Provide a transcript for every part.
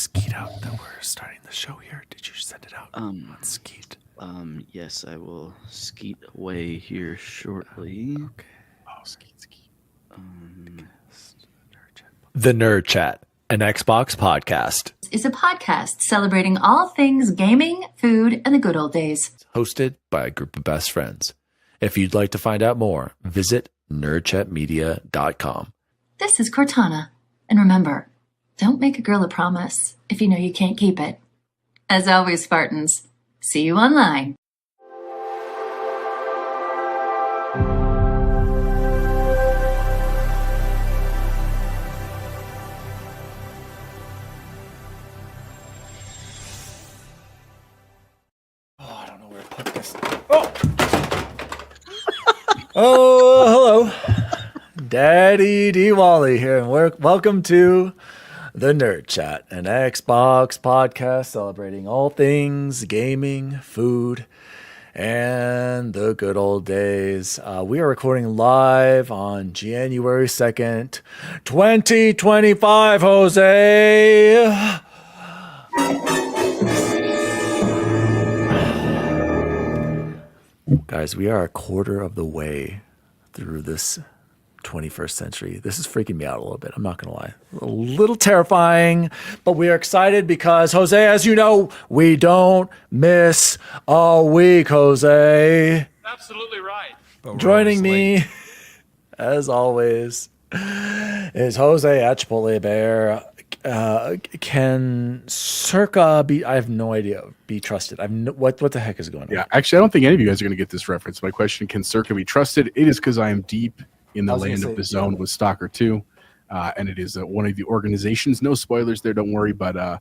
Skeet out that we're starting the show here? Did you send it out on Skeet? Yes, I will skeet away here shortly. Okay. Oh, Skeet. The Nerd Chat, an Xbox podcast. Is a podcast celebrating all things gaming, food, and the good old days. Hosted by a group of best friends. If you'd like to find out more, visit nerdchatmedia.com. This is Cortana. And remember, don't make a girl a promise if you know you can't keep it. As always, Spartans, see you online. Oh, I don't know where to put this. Oh, hello. Daddy D-Wally here, and welcome to The Nerd Chat, an Xbox podcast celebrating all things gaming, food, and the good old days. We are recording live on January 2nd, 2025, Jose. Guys, we are a quarter of the way through this 21st century. This is freaking me out a little bit. I'm not going to lie. A little terrifying, but we are excited because, Jose, as you know, we don't miss a week, Jose. Absolutely right. Joining me, as always, is Jose at Chipotle Bear. Can Circa be, I have no idea, be trusted? What the heck is going on? Yeah, actually, I don't think any of you guys are going to get this reference. My question, can Circa be trusted? It is because I am deep in the land of the zone with Stalker 2, and it is one of the organizations. No spoilers there, don't worry, but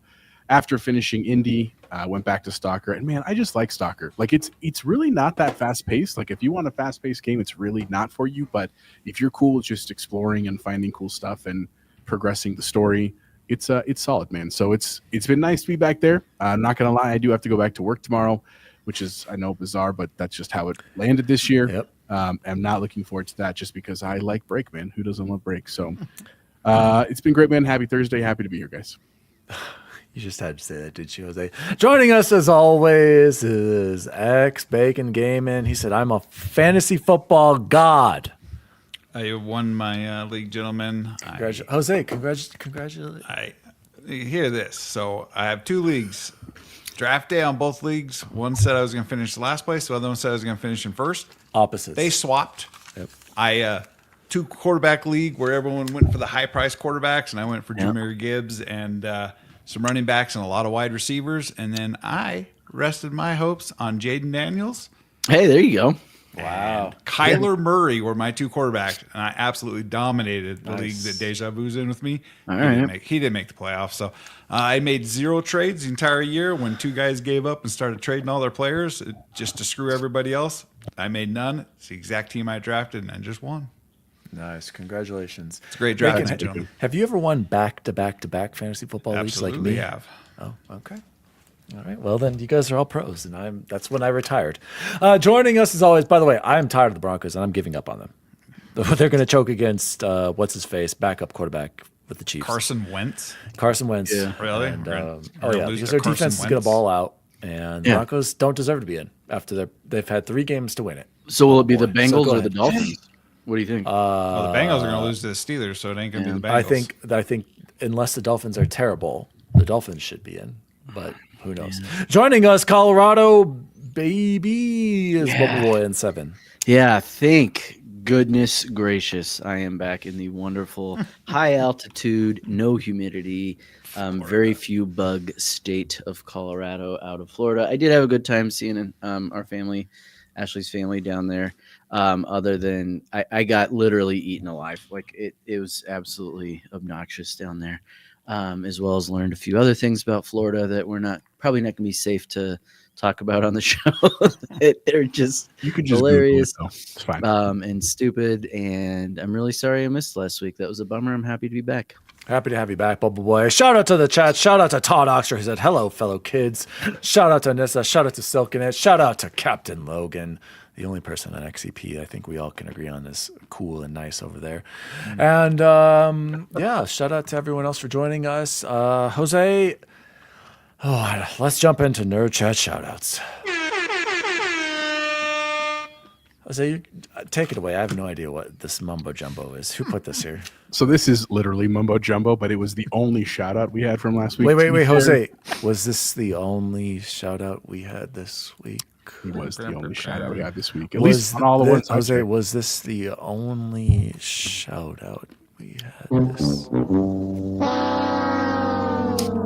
after finishing Indie, I went back to Stalker, and man, I just like Stalker. Like, it's really not that fast-paced. Like, if you want a fast-paced game, it's really not for you, but if you're cool with just exploring and finding cool stuff and progressing the story, it's solid, man. So it's been nice to be back there. I'm not gonna lie, I do have to go back to work tomorrow, which is, I know, bizarre, but that's just how it landed this year. Yep. I'm not looking forward to that just because I like break, man. Who doesn't love break? So it's been great, man. Happy Thursday. Happy to be here, guys. You just had to say that, did you, Jose? Joining us as always is X Bacon Gaming. He said, "I'm a fantasy football god." I won my league, gentlemen. Jose, congratulations. I hear this. So I have two leagues. Draft day on both leagues. One said I was going to finish last place. The other one said I was going to finish in first. Opposites. They swapped. Yep. I two quarterback league where everyone went for the high price quarterbacks, and I went for Jahmyr Gibbs and some running backs and a lot of wide receivers. And then I rested my hopes on Jaden Daniels. Hey, there you go. Wow. Kyler Murray were my two quarterbacks, and I absolutely dominated the league that Deja Vu's in with me. He didn't make the playoffs. So I made 0 trades the entire year. When two guys gave up and started trading all their players just to screw everybody else, I made none. It's the exact team I drafted and just won. Nice. Congratulations. It's a great draft, Bacon, gentlemen. have you ever won back-to-back-to-back fantasy football leagues like me? Absolutely have. Oh, okay. All right. Well, then you guys are all pros, and that's when I retired. Joining us as always, by the way, I'm tired of the Broncos, and I'm giving up on them. They're going to choke against what's his face, backup quarterback with the Chiefs, Carson Wentz. Yeah. Really? And, We're because their defense is going to ball out, and the Broncos don't deserve to be in after they've had 3 games to win it. So will it be the Bengals or the Dolphins? What do you think? Well, the Bengals are going to lose to the Steelers, so it ain't going to be the Bengals. I think unless the Dolphins are terrible, the Dolphins should be in, but who knows? Joining us, Colorado baby is Bubble in 7. Yeah, thank goodness gracious, I am back in the wonderful high altitude, no humidity, very few bug state of Colorado out of Florida. I did have a good time seeing our family, Ashley's family down there. Other than I got literally eaten alive. Like it was absolutely obnoxious down there. As well as learned a few other things about Florida that we're probably not going to be safe to talk about on the show. They're just hilarious it's fine. And stupid. And I'm really sorry I missed last week. That was a bummer. I'm happy to be back. Happy to have you back, Bubble Boy. Shout out to the chat. Shout out to Todd Oxter, who said, "Hello, fellow kids." Shout out to Nissa. Shout out to Silkenet. Shout out to Captain Logan. The only person on XCP I think we all can agree on is cool and nice over there. And shout out to everyone else for joining us. Jose, Oh, let's jump into Nerd Chat shoutouts. Jose, you take it away. I have no idea what this mumbo jumbo is. Who put this here? So this is literally mumbo jumbo, but it was the only shout out we had from last week. Wait, Jose. Was this the only shout out we had this week? He was the only shout out we had this week. At least on all the ones. Jose, was this the only shout out we had this?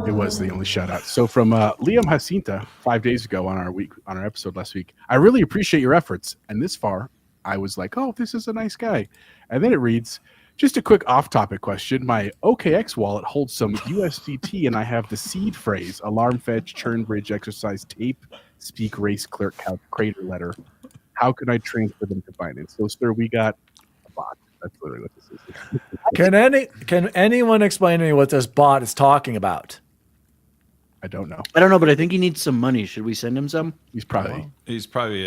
It was the only shout out. So from Liam Jacinta 5 days ago on our episode last week, I really appreciate your efforts. And this far, I was like, oh, this is a nice guy. And then it reads, just a quick off-topic question. My OKX wallet holds some USDT, and I have the seed phrase, alarm fetch, churn bridge exercise, tape, speak, race, clerk, count, crater letter. How can I transfer them to Binance? So, sir, we got a bot. That's literally what this is. Can anyone explain to me what this bot is talking about? I don't know. I don't know, but I think he needs some money. Should we send him some? He's probably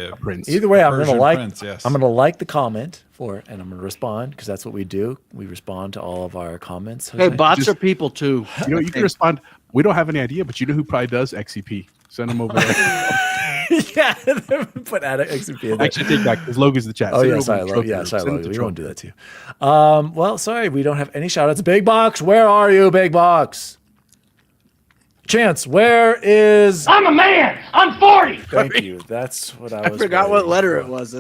a prince. Either way, I'm Persian gonna like. prince, yes. I'm gonna like the comment and I'm gonna respond because that's what we do. We respond to all of our comments. Hey, bots are people too. You know, you can respond. We don't have any idea, but you know who probably does? XCP. Send him over there. Yeah, put XCP in there. Actually, take back because Logan's the chat. Oh Send yeah, him sorry, over to Logan. Trophy Yeah, Room. sorry, Send him Logan. to We won't Trophy do that to you. Well, sorry, we don't have any shout outs. Big Box, where are you, Big Box? Chance, where is? I'm a man. I'm 40. Thank you. That's what I was. I forgot what waiting letter for. it was.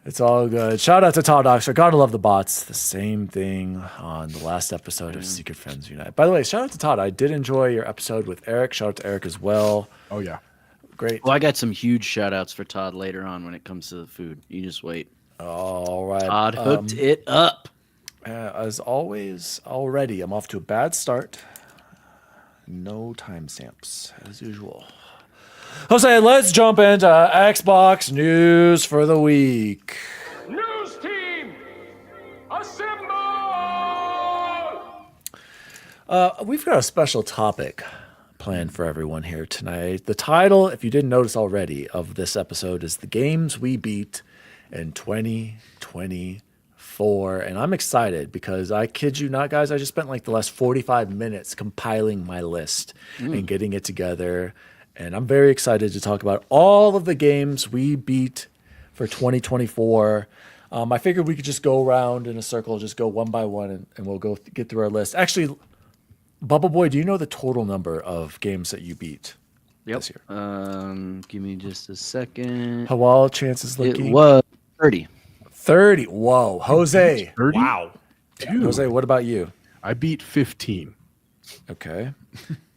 It's all good. Shout out to Todd Oxford. Gotta love the bots. The same thing on the last episode of Secret Friends Unite. By the way, shout out to Todd. I did enjoy your episode with Eric. Shout out to Eric as well. Oh yeah. Great. Well, I got some huge shout outs for Todd later on when it comes to the food. You just wait. All right. Todd hooked it up. As always, already, I'm off to a bad start. No timestamps, as usual. Jose, let's jump into Xbox news for the week. News team, assemble! We've got a special topic planned for everyone here tonight. The title, if you didn't notice already, of this episode is The Games We Beat in 2024. And I'm excited because I kid you not, guys, I just spent like the last 45 minutes compiling my list and getting it together. And I'm very excited to talk about all of the games we beat for 2024. I figured we could just go around in a circle, just go one by one, and we'll get through our list. Actually, Bubble Boy, do you know the total number of games that you beat this year? Give me just a second. Hawal, chances looking. It was 30. 30. Whoa. Jose. 30? Wow. Dude. Jose, what about you? I beat 15. Okay.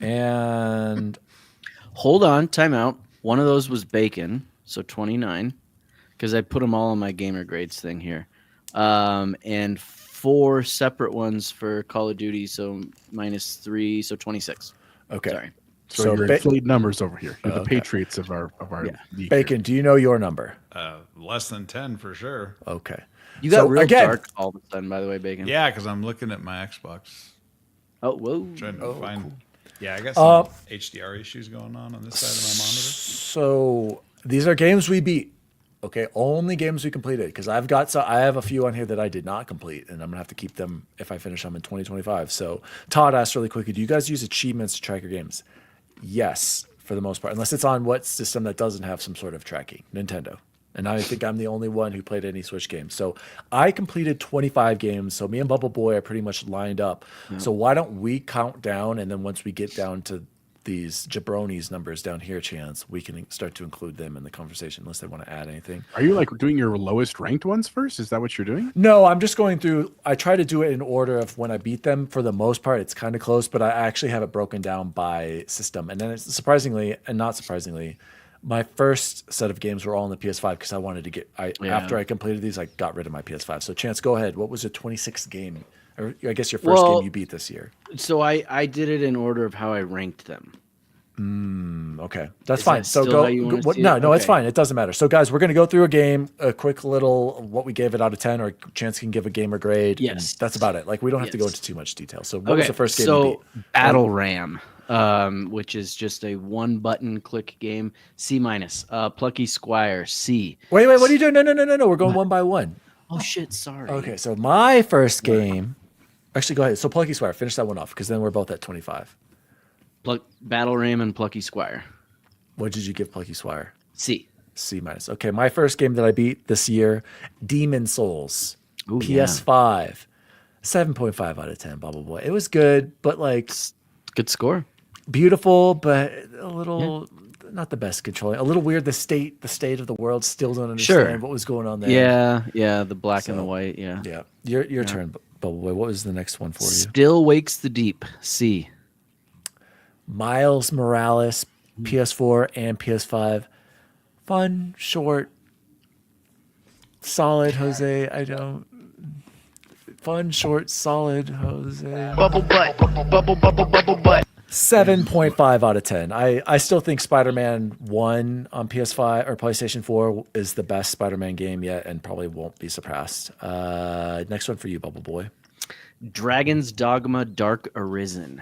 And Hold on, time out. One of those was bacon, so 29, because I put them all on my gamer grades thing here. And 4 separate ones for Call of Duty, so -3, so 26. okay. Sorry. So you're inflating numbers over here. You're the Patriots of our league Bacon, do you know your number? Less than 10 for sure. Okay. You got So, real again- dark all of a sudden, by the way, Bacon. Yeah, because I'm looking at my Xbox. Oh, whoa. Trying to find. Yeah, I got some HDR issues going on this side of my monitor. So these are games we beat. Okay, only games we completed because I have a few on here that I did not complete, and I'm gonna have to keep them if I finish them in 2025. So Todd asked really quickly, do you guys use achievements to track your games? Yes, for the most part, unless it's on what system that doesn't have some sort of tracking, Nintendo. And I think I'm the only one who played any Switch games. So I completed 25 games. So me and Bubble Boy are pretty much lined up. So why don't we count down, and then once we get down to these jabronis numbers down here, Chance, we can start to include them in the conversation unless they want to add anything. Are you like doing your lowest ranked ones first? Is that what you're doing? No, I'm just going through. I try to do it in order of when I beat them. For the most part, it's kind of close, but I actually have it broken down by system. And then it's surprisingly, and not surprisingly, my first set of games were all on the PS5 because I wanted to get. After I completed these, I got rid of my PS5. So Chance, go ahead. What was the 26th game? Or I guess your first game you beat this year. So I did it in order of how I ranked them. Okay, that's Is fine. that So still go. how you wanna see it? No, it's Okay. fine. It doesn't matter. So guys, we're gonna go through a game, a quick little what we gave it out of 10, or Chance can give a gamer grade. and Yes. that's about it. Like we don't have to go Yes. into too much detail. So what was the first game you so beat? Battle Ram, which is just a 1-button click game. C-. Plucky Squire, C. Wait, what are you doing? No. We're going one by one. Oh shit, sorry. Okay, so my first game. Actually, go ahead. So Plucky Squire, finish that one off because then we're both at 25. Battle Ram and Plucky Squire. What did you give Plucky Swire? C. C minus. Okay, my first game that I beat this year, Demon Souls, Ooh, PS5, 7.5 out of 10. Blah blah blah. It was good, but like good score. Beautiful, but a little not the best controlling. A little weird. The state of the world still don't understand what was going on there. Yeah. The black and the white. Yeah. Your turn, Bubble Boy. What was the next one for you? Still Wakes the Deep. C. Miles Morales, PS4 and PS5. Fun, short, solid, Jose. Fun, short, solid, Jose. Bubble butt. 7.5 out of 10. I still think Spider-Man 1 on PS5 or PlayStation 4 is the best Spider-Man game yet and probably won't be surpassed. Next one for you, Bubble Boy. Dragon's Dogma Dark Arisen.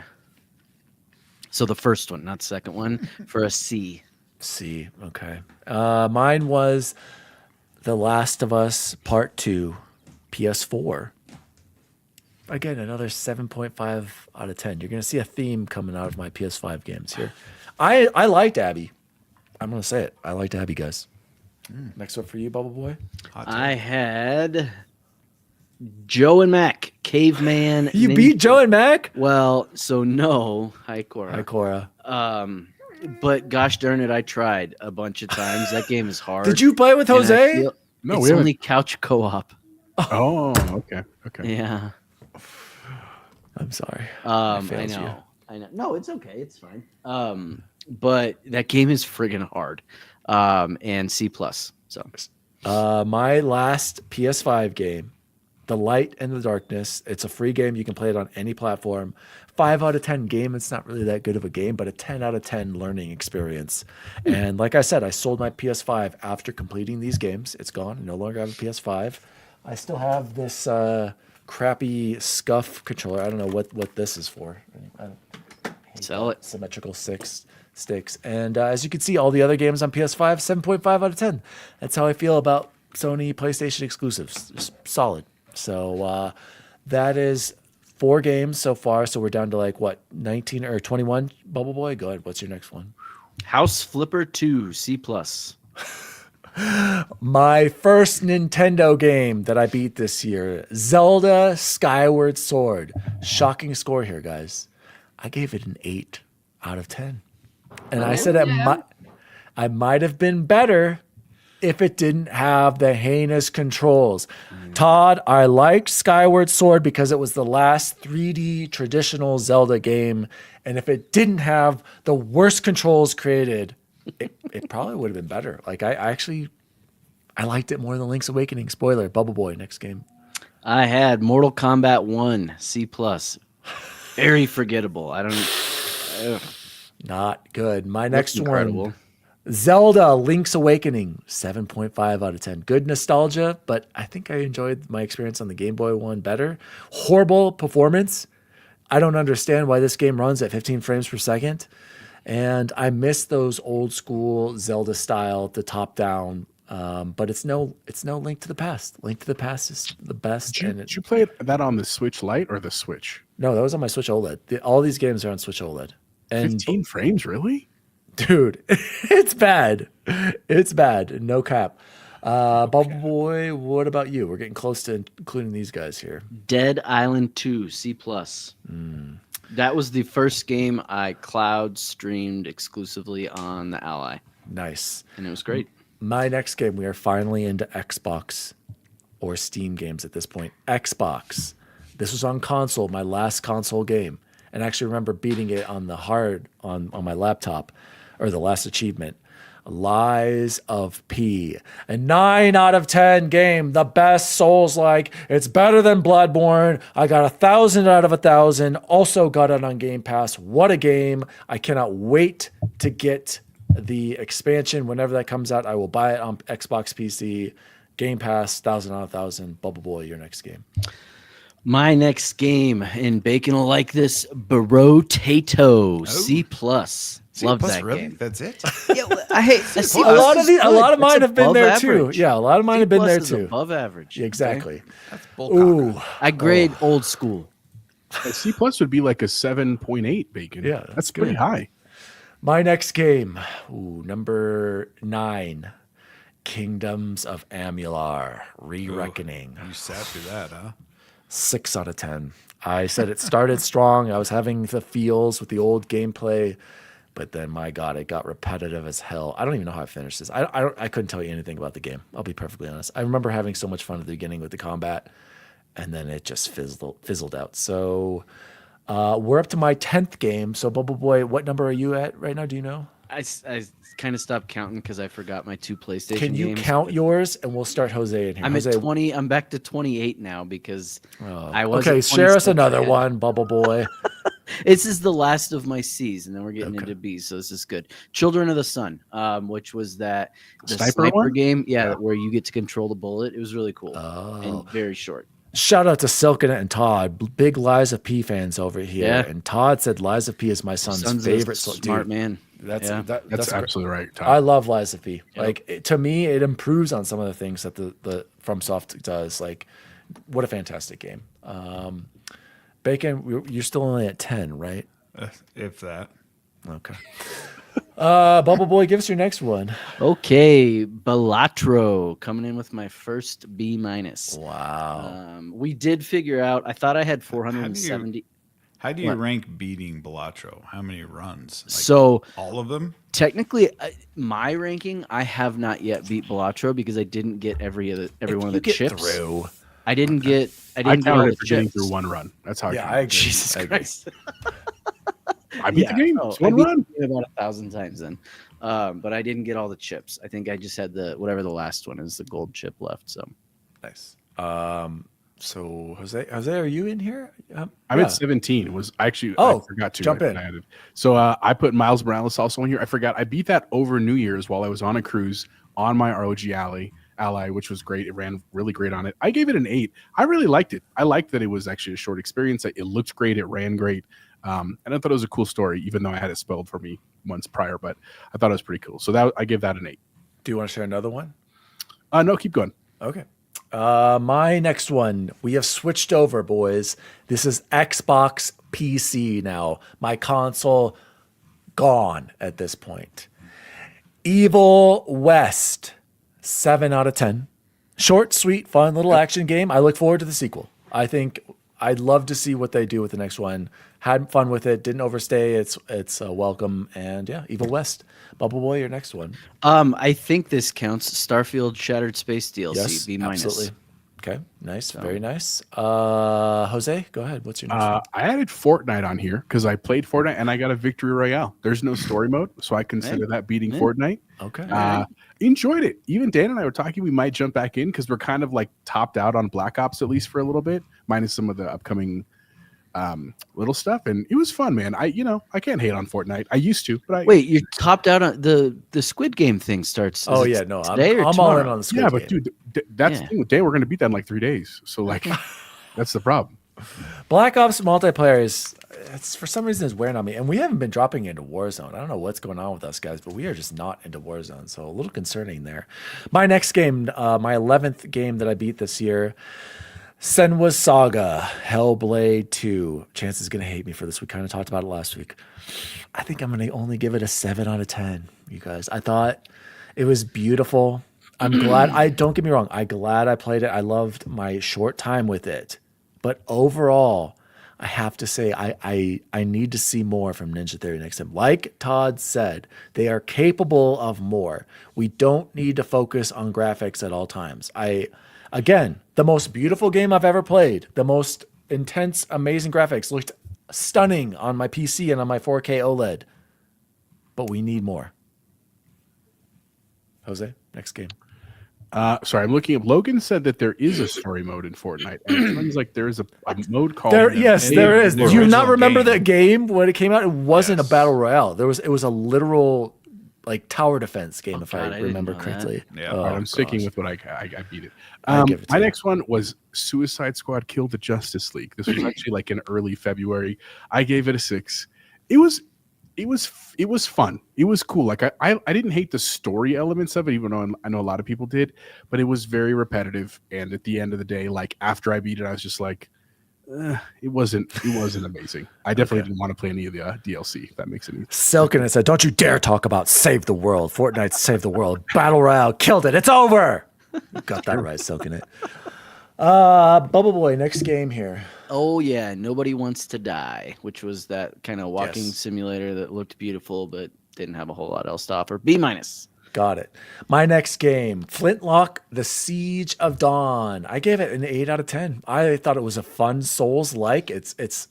So the first one, not the second one, for a C. C, okay. Mine was The Last of Us Part 2, PS4. Again, another 7.5 out of 10. You're going to see a theme coming out of my PS5 games here. I liked Abby. I'm going to say it. I liked Abby, guys. Next one for you, Bubble Boy. I had Joe and Mac, Caveman. You beat Joe and Mac? Well, so no. Hi, Cora. Hi, Cora. But gosh darn it, I tried a bunch of times. That game is hard. Did you play with Jose? No, it's we haven't. only couch co-op. Oh, okay. Yeah. I'm sorry. I know. No, it's okay. It's fine. But that game is friggin' hard. And C+. So my last PS5 game, The Light and the Darkness. It's a free game. You can play it on any platform. 5 out of 10 game. It's not really that good of a game, but a 10 out of 10 learning experience. And like I said, I sold my PS5 after completing these games. It's gone. I no longer have a PS5. I still have this crappy scuff controller. I don't know what this is for. sell it. Symmetrical sticks. And as you can see, all the other games on PS5, 7.5 out of 10. That's how I feel about Sony PlayStation exclusives. Just solid. So that is 4 games so far. So we're down to like what, 19 or 21? Bubble Boy, go ahead. What's your next one? House Flipper 2 C+. My first Nintendo game that I beat this year, Zelda Skyward Sword. Shocking score here, guys. I gave it an 8 out of 10. And I said I might have been better if it didn't have the heinous controls. Todd, I liked Skyward Sword because it was the last 3D traditional Zelda game. And if it didn't have the worst controls created, it probably would have been better. Like I liked it more than Link's Awakening. Spoiler, Bubble Boy, next game. I had Mortal Kombat 1 C+. Very forgettable. Not good. My next incredible. one, Zelda Link's Awakening, 7.5 out of 10. Good nostalgia, but I think I enjoyed my experience on the Game Boy one better. Horrible performance. I don't understand why this game runs at 15 frames per second. And I miss those old school Zelda style, the top down. But it's no Link to the Past. Link to the Past is the best. Did you play that on the Switch Lite or the Switch? No, that was on my Switch OLED. All these games are on Switch OLED. And 15 frames, really? Dude, it's bad. It's bad. No cap. Bubble Boy, what about you? We're getting close to including these guys here. Dead Island 2 C+. That was the first game I cloud streamed exclusively on the Ally. Nice. And it was great. My next game, we are finally into Xbox or Steam games at this point. Xbox. This was on console, my last console game. And I actually remember beating it on the hard on my laptop, or the last achievement. Lies of P. A 9 out of 10 game. The best Souls-like. It's better than Bloodborne. I got 1,000 out of 1,000. Also got it on Game Pass. What a game. I cannot wait to get the expansion. Whenever that comes out, I will buy it on Xbox PC. Game Pass, 1,000 out of 1,000. Bubble Boy, your next game. My next game, and Bacon will like this, Barotato C+. Love that really? game. That's it. Yeah, I hate C+. A lot of mine have been there average. too. Yeah, a lot of mine have been there too. Above average. Exactly. That's bullcock. Ooh, I grade old school. A C plus would be like a 7.8 Bacon. Yeah, that's pretty good. high. My next game, number 9, Kingdoms of Amular, Re-Reckoning. You sat through that, huh? 6 out of 10. I said it started strong. I was having the feels with the old gameplay, but then, my God, it got repetitive as hell. I don't even know how I finished this. I couldn't tell you anything about the game. I'll be perfectly honest. I remember having so much fun at the beginning with the combat, and then it just fizzled out. So we're up to my 10th game. So, Bubble Boy, what number are you at right now? Do you know? I kind of stopped counting because I forgot my 2 PlayStation Can you games. count yours? And we'll start Jose in here. I'm Jose, at 20. I'm back to 28 now because I was okay, at share us 26. another one, Bubble Boy. This is the last of my C's, and then we're getting into B's, so this is good. Children of the Sun, which was the sniper game, where you get to control the bullet. It was really cool and very short. Shout out to Silken and Todd, big Lies of P fans over here. Yeah. And Todd said Lies of P is my son's favorite. Smart man. That's absolutely right, Todd. I love Lies of P. Yep. Like to me, it improves on some of the things that the FromSoft does. Like, what a fantastic game. Bacon, you're still only at 10, right? If that. Okay. Bubble Boy, give us your next one. Okay, Balatro coming in with my first B minus. Wow. We did figure out. I thought I had 470. How do you rank beating Balatro? How many runs? So all of them? Technically, my ranking, I have not yet beat Balatro because I didn't get every one of the chips. Through. I didn't get. I I didn't get all counted the it for getting chips. through one run. That's how I counted. Jesus Christ. I beat the game. It's one run. It about 1,000 times then, but I didn't get all the chips. I think I just had whatever the last one is, the gold chip left. So Nice. So Jose, are you in here? I'm at 17. It was actually I forgot to jump in. Added. So I put Miles Morales also in here. I forgot. I beat that over New Year's while I was on a cruise on my ROG Ally, which was great. It ran really great on it. I gave it an 8. I really liked it. I liked that it was actually a short experience. It looked great. It ran great. And I thought it was a cool story, even though I had it spoiled for me months prior. But I thought it was pretty cool. So I give that an 8. Do you want to share another one? No, keep going. Okay. My next one, we have switched over, boys. This is Xbox PC now. My console gone at this point. Evil West, 7 out of 10. Short, sweet, fun little action game. I look forward to the sequel. I think I'd love to see what they do with the next one. Had fun with it. Didn't overstay. It's welcome. And yeah, Evil West. Bubble Boy, your next one. I think this counts. Starfield Shattered Space DLC. Yes, B minus. absolutely. Okay, nice, very nice. Jose, go ahead. What's your next one? I added Fortnite on here because I played Fortnite and I got a victory royale. There's no story mode, so I consider that beating Fortnite. Okay. Enjoyed it. Even Dan and I were talking. We might jump back in because we're kind of like topped out on Black Ops at least for a little bit, minus some of the upcoming little stuff, and it was fun, man. I can't hate on Fortnite. I used to, but wait, you're topped out on the Squid Game thing starts. Oh yeah, no, today I'm all in on the Squid Game. But dude, that's the thing with Dan. We're gonna beat that in like 3 days. So like, that's the problem. Black Ops multiplayer it's for some reason is wearing on me, and we haven't been dropping into Warzone. I don't know what's going on with us guys, but we are just not into Warzone, so a little concerning there. My next game, my 11th game that I beat this year. Senua's Saga, Hellblade 2. Chance is going to hate me for this. We kind of talked about it last week. I think I'm going to only give it a 7 out of 10, you guys. I thought it was beautiful. I'm glad. Don't get me wrong. I'm glad I played it. I loved my short time with it. But overall, I have to say I need to see more from Ninja Theory next time. Like Todd said, they are capable of more. We don't need to focus on graphics at all times. Again, the most beautiful game I've ever played, the most intense, amazing graphics, looked stunning on my PC and on my 4K OLED. But we need more. Jose, next game. Sorry, I'm looking up. Logan said that there is a story mode in Fortnite. And it sounds like there is a mode called. Yes, there is. Do you not remember game. that game when it came out? It wasn't a battle royale. It was a literal like tower defense game, if I remember correctly. Yeah. All right, I'm sticking with what I beat it. give it to My you. next one was Suicide Squad Killed the Justice League. This was actually like in early February. I gave it a 6. It was fun. It was cool. Like I didn't hate the story elements of it, even though I know a lot of people did, but it was very repetitive. And at the end of the day, like after I beat it, I was just like, It wasn't amazing. I definitely didn't want to play any of the DLC. If that makes any sense. Silken said, "Don't you dare talk about Save the World. Fortnite Save the World. Battle Royale killed it. It's over." You got that right, Silken it. Bubble Boy, next game here. Oh yeah, Nobody Wants to Die, which was that kind of walking simulator that looked beautiful but didn't have a whole lot else to offer. B-. Got it. My next game, Flintlock, The Siege of Dawn. I gave it an 8 out of 10. I thought it was a fun Souls-like. It's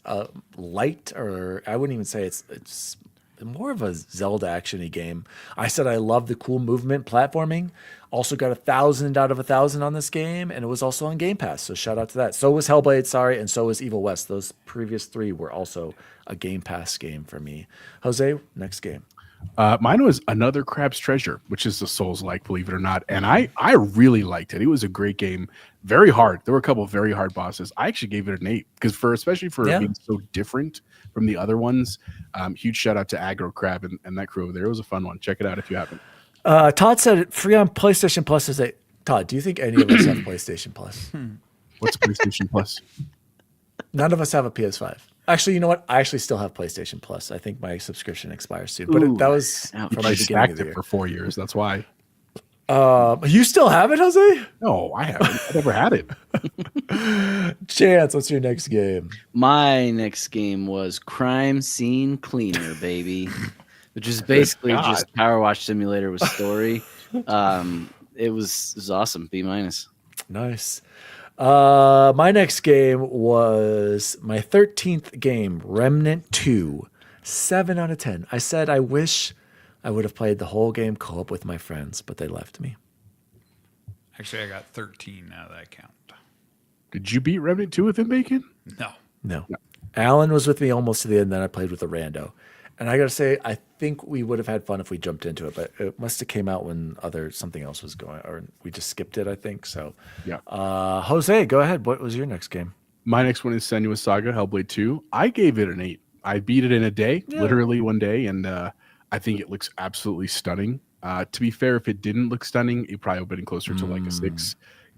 light, or I wouldn't even say it's more of a Zelda action-y game. I said I love the cool movement platforming. Also got 1,000 out of 1,000 on this game, and it was also on Game Pass, so shout out to that. So was Hellblade, and so was Evil West. Those previous 3 were also a Game Pass game for me. Jose, next game. Mine was Another Crab's Treasure, which is a Souls-like, believe it or not, and I really liked it. It was a great game, very hard. There were a couple of very hard bosses. I actually gave it an 8 because especially for being so different from the other ones. Huge shout out to Aggro Crab and that crew over there. It was a fun one. Check it out if you haven't. Todd said it free on PlayStation Plus. Todd, do you think any of us have PlayStation Plus? What's PlayStation Plus? None of us have a PS5. Actually, you know what? I actually still have PlayStation Plus. I think my subscription expires soon. But that was from the I beginning stacked of the it year. for 4 years. That's why. You still have it, Jose? No, I haven't. I never had it. Chance, what's your next game? My next game was Crime Scene Cleaner, baby, which is basically just Power Wash Simulator with story. It was awesome. B-. Nice. My next game was my 13th game, Remnant 2, 7 out of 10. I said I wish I would have played the whole game co-op with my friends, but they left me. Actually, I got 13 out of that count. Did you beat Remnant 2 with him, Bacon? No. Alan was with me almost to the end, then I played with a rando. And I got to say, I think we would have had fun if we jumped into it, but it must have came out when something else was going, or we just skipped it, I think. So, Yeah. Jose, go ahead. What was your next game? My next one is Senua's Saga, Hellblade 2. I gave it an 8. I beat it in a day, literally one day, and I think it looks absolutely stunning. To be fair, if it didn't look stunning, it probably would have been closer to like a 6.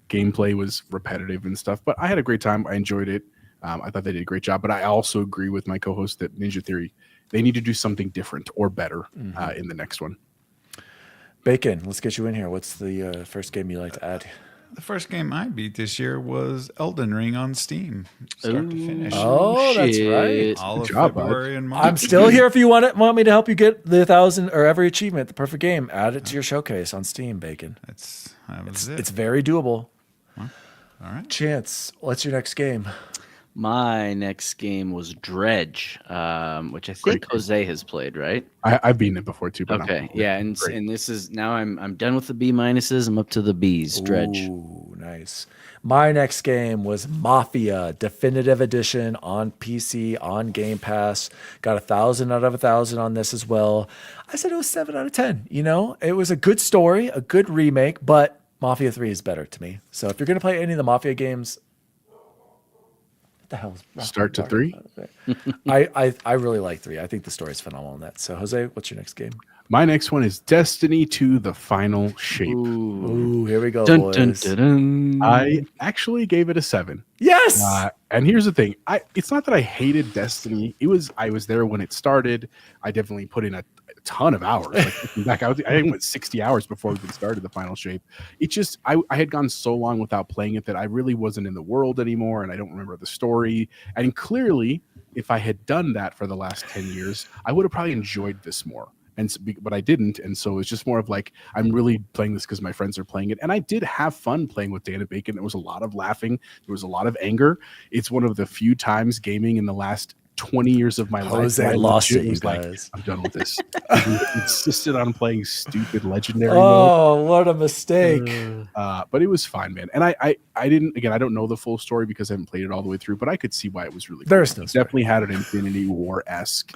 Gameplay was repetitive and stuff, but I had a great time. I enjoyed it. I thought they did a great job, but I also agree with my co-host that Ninja Theory, they need to do something different or better in the next one. Bacon, let's get you in here. What's the first game you like to add? The first game I beat this year was Elden Ring on Steam, start to finish. Oh, that's right. All Good of job, February and March. I'm still here if you want me to help you get the 1,000 or every achievement, the perfect game. Add it to your showcase on Steam, Bacon. That was it. It's very doable. All right. Chance, what's your next game? My next game was Dredge, which I think Jose has played, right? I've beaten it before too. But Okay, yeah, and this is now I'm done with the B-. I'm up to the B's. Dredge. Ooh, nice. My next game was Mafia Definitive Edition on PC on Game Pass. Got 1,000 out of 1,000 on this as well. I said it was 7 out of 10. You know, it was a good story, a good remake, but Mafia 3 is better to me. So if you're gonna play any of the Mafia games, the hell is Start to 3. I really like 3. I think the story is phenomenal in that. So Jose, what's your next game? My next one is Destiny 2: The Final Shape. Ooh, here we go, Dun, boys. dun, dun, dun. I actually gave it a 7. Yes. And here's the thing: it's not that I hated Destiny. I was there when it started. I definitely put in a ton of hours. Like looking back, I went 60 hours before we even started the Final Shape. It just I had gone so long without playing it that I really wasn't in the world anymore, and I don't remember the story. And clearly, if I had done that for the last 10 years, I would have probably enjoyed this more. But I didn't, and so it's just more of like I'm really playing this because my friends are playing it, and I did have fun playing with Dan and Bacon. There was a lot of laughing, there was a lot of anger. It's one of the few times gaming in the last 20 years of my life. Jose lost it, you was guys. like, I'm done with this. I insisted on playing stupid legendary mode. Oh, what a mistake. But it was fine, man. And I didn't, again, I don't know the full story because I haven't played it all the way through, but I could see why it was really There's cool. no It story. definitely had an Infinity War-esque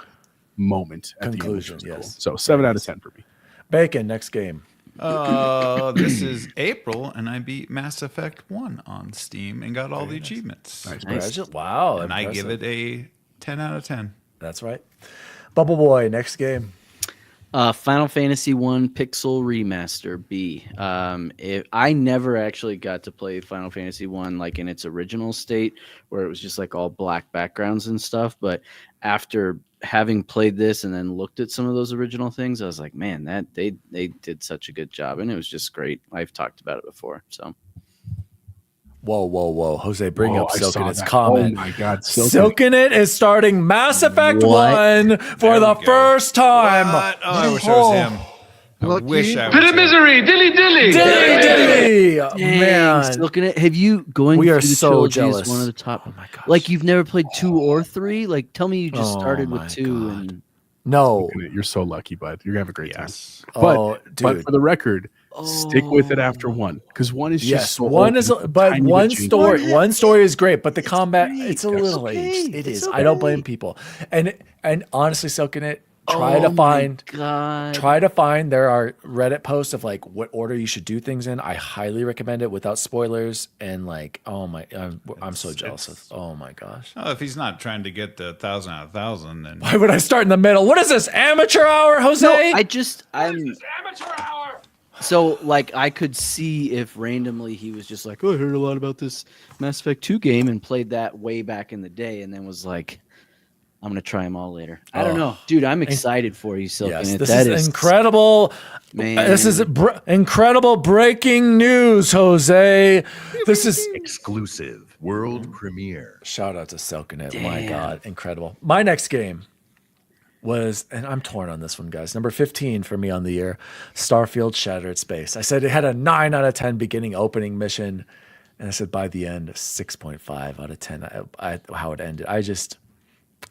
moment at Conclusion, the end, which was yes. cool. So 7 out of 10 for me. Bacon, next game. This is April, and I beat Mass Effect 1 on Steam and got all the achievements. Nice. Wow. And I impressive. give it a 10 out of 10. That's right. Bubble Boy, next game. Final Fantasy 1 Pixel Remaster B. I never actually got to play Final Fantasy 1 like in its original state, where it was just like all black backgrounds and stuff. But after having played this and then looked at some of those original things, I was like, man, that they did such a good job, and it was just great. I've talked about it before, so. Whoa. Jose, bring up I Silken saw It's that. comment. Oh my God. Silken It is starting Mass Effect What? 1 for the first time. What? Oh, I wish I was him. I wish I was To the him. misery, dilly dilly. Dilly! Dang, Man. looking at have you going We are through the so trilogy is jealous. one of the top. Oh my gosh. Like you've never played 2 or 3? Like tell me you just Oh started my with 2 God. and No. You're so lucky, bud. You're gonna have a great time. Yes. But, Oh, but dude. for the record, stick with it after 1, because 1 is Yes, just so one old is, and but tiny bit one changed. story, one story is great, but the combat, great. it's a It's little okay. aged. It It's is. I don't okay. blame people. And honestly, Silken It, try oh to my find. God. Try to find. There are Reddit posts of like what order you should do things in. I highly recommend it without spoilers. And like, oh my, I'm so jealous of. Oh my gosh. Oh, if he's not trying to get the 1,000 out of 1,000, then Why would I start in the middle? What is this, amateur hour, Jose? No, I'm Amateur hour. so like I could see if randomly he was just like, oh, I heard a lot about this Mass Effect 2 game and played that way back in the day, and then was like, I'm gonna try them all later. I don't know, dude. I'm excited for you, Silken. Yes, It. this That is incredible. Man. This is incredible breaking news, Jose. This is Exclusive world premiere. shout out to Silken It. My Damn. God, incredible. My next game was, and I'm torn on this one, guys. Number 15 for me on the year, Starfield Shattered Space. I said it had a 9 out of 10 beginning opening mission, and I said by the end, a 6.5 out of 10. How it ended. I'm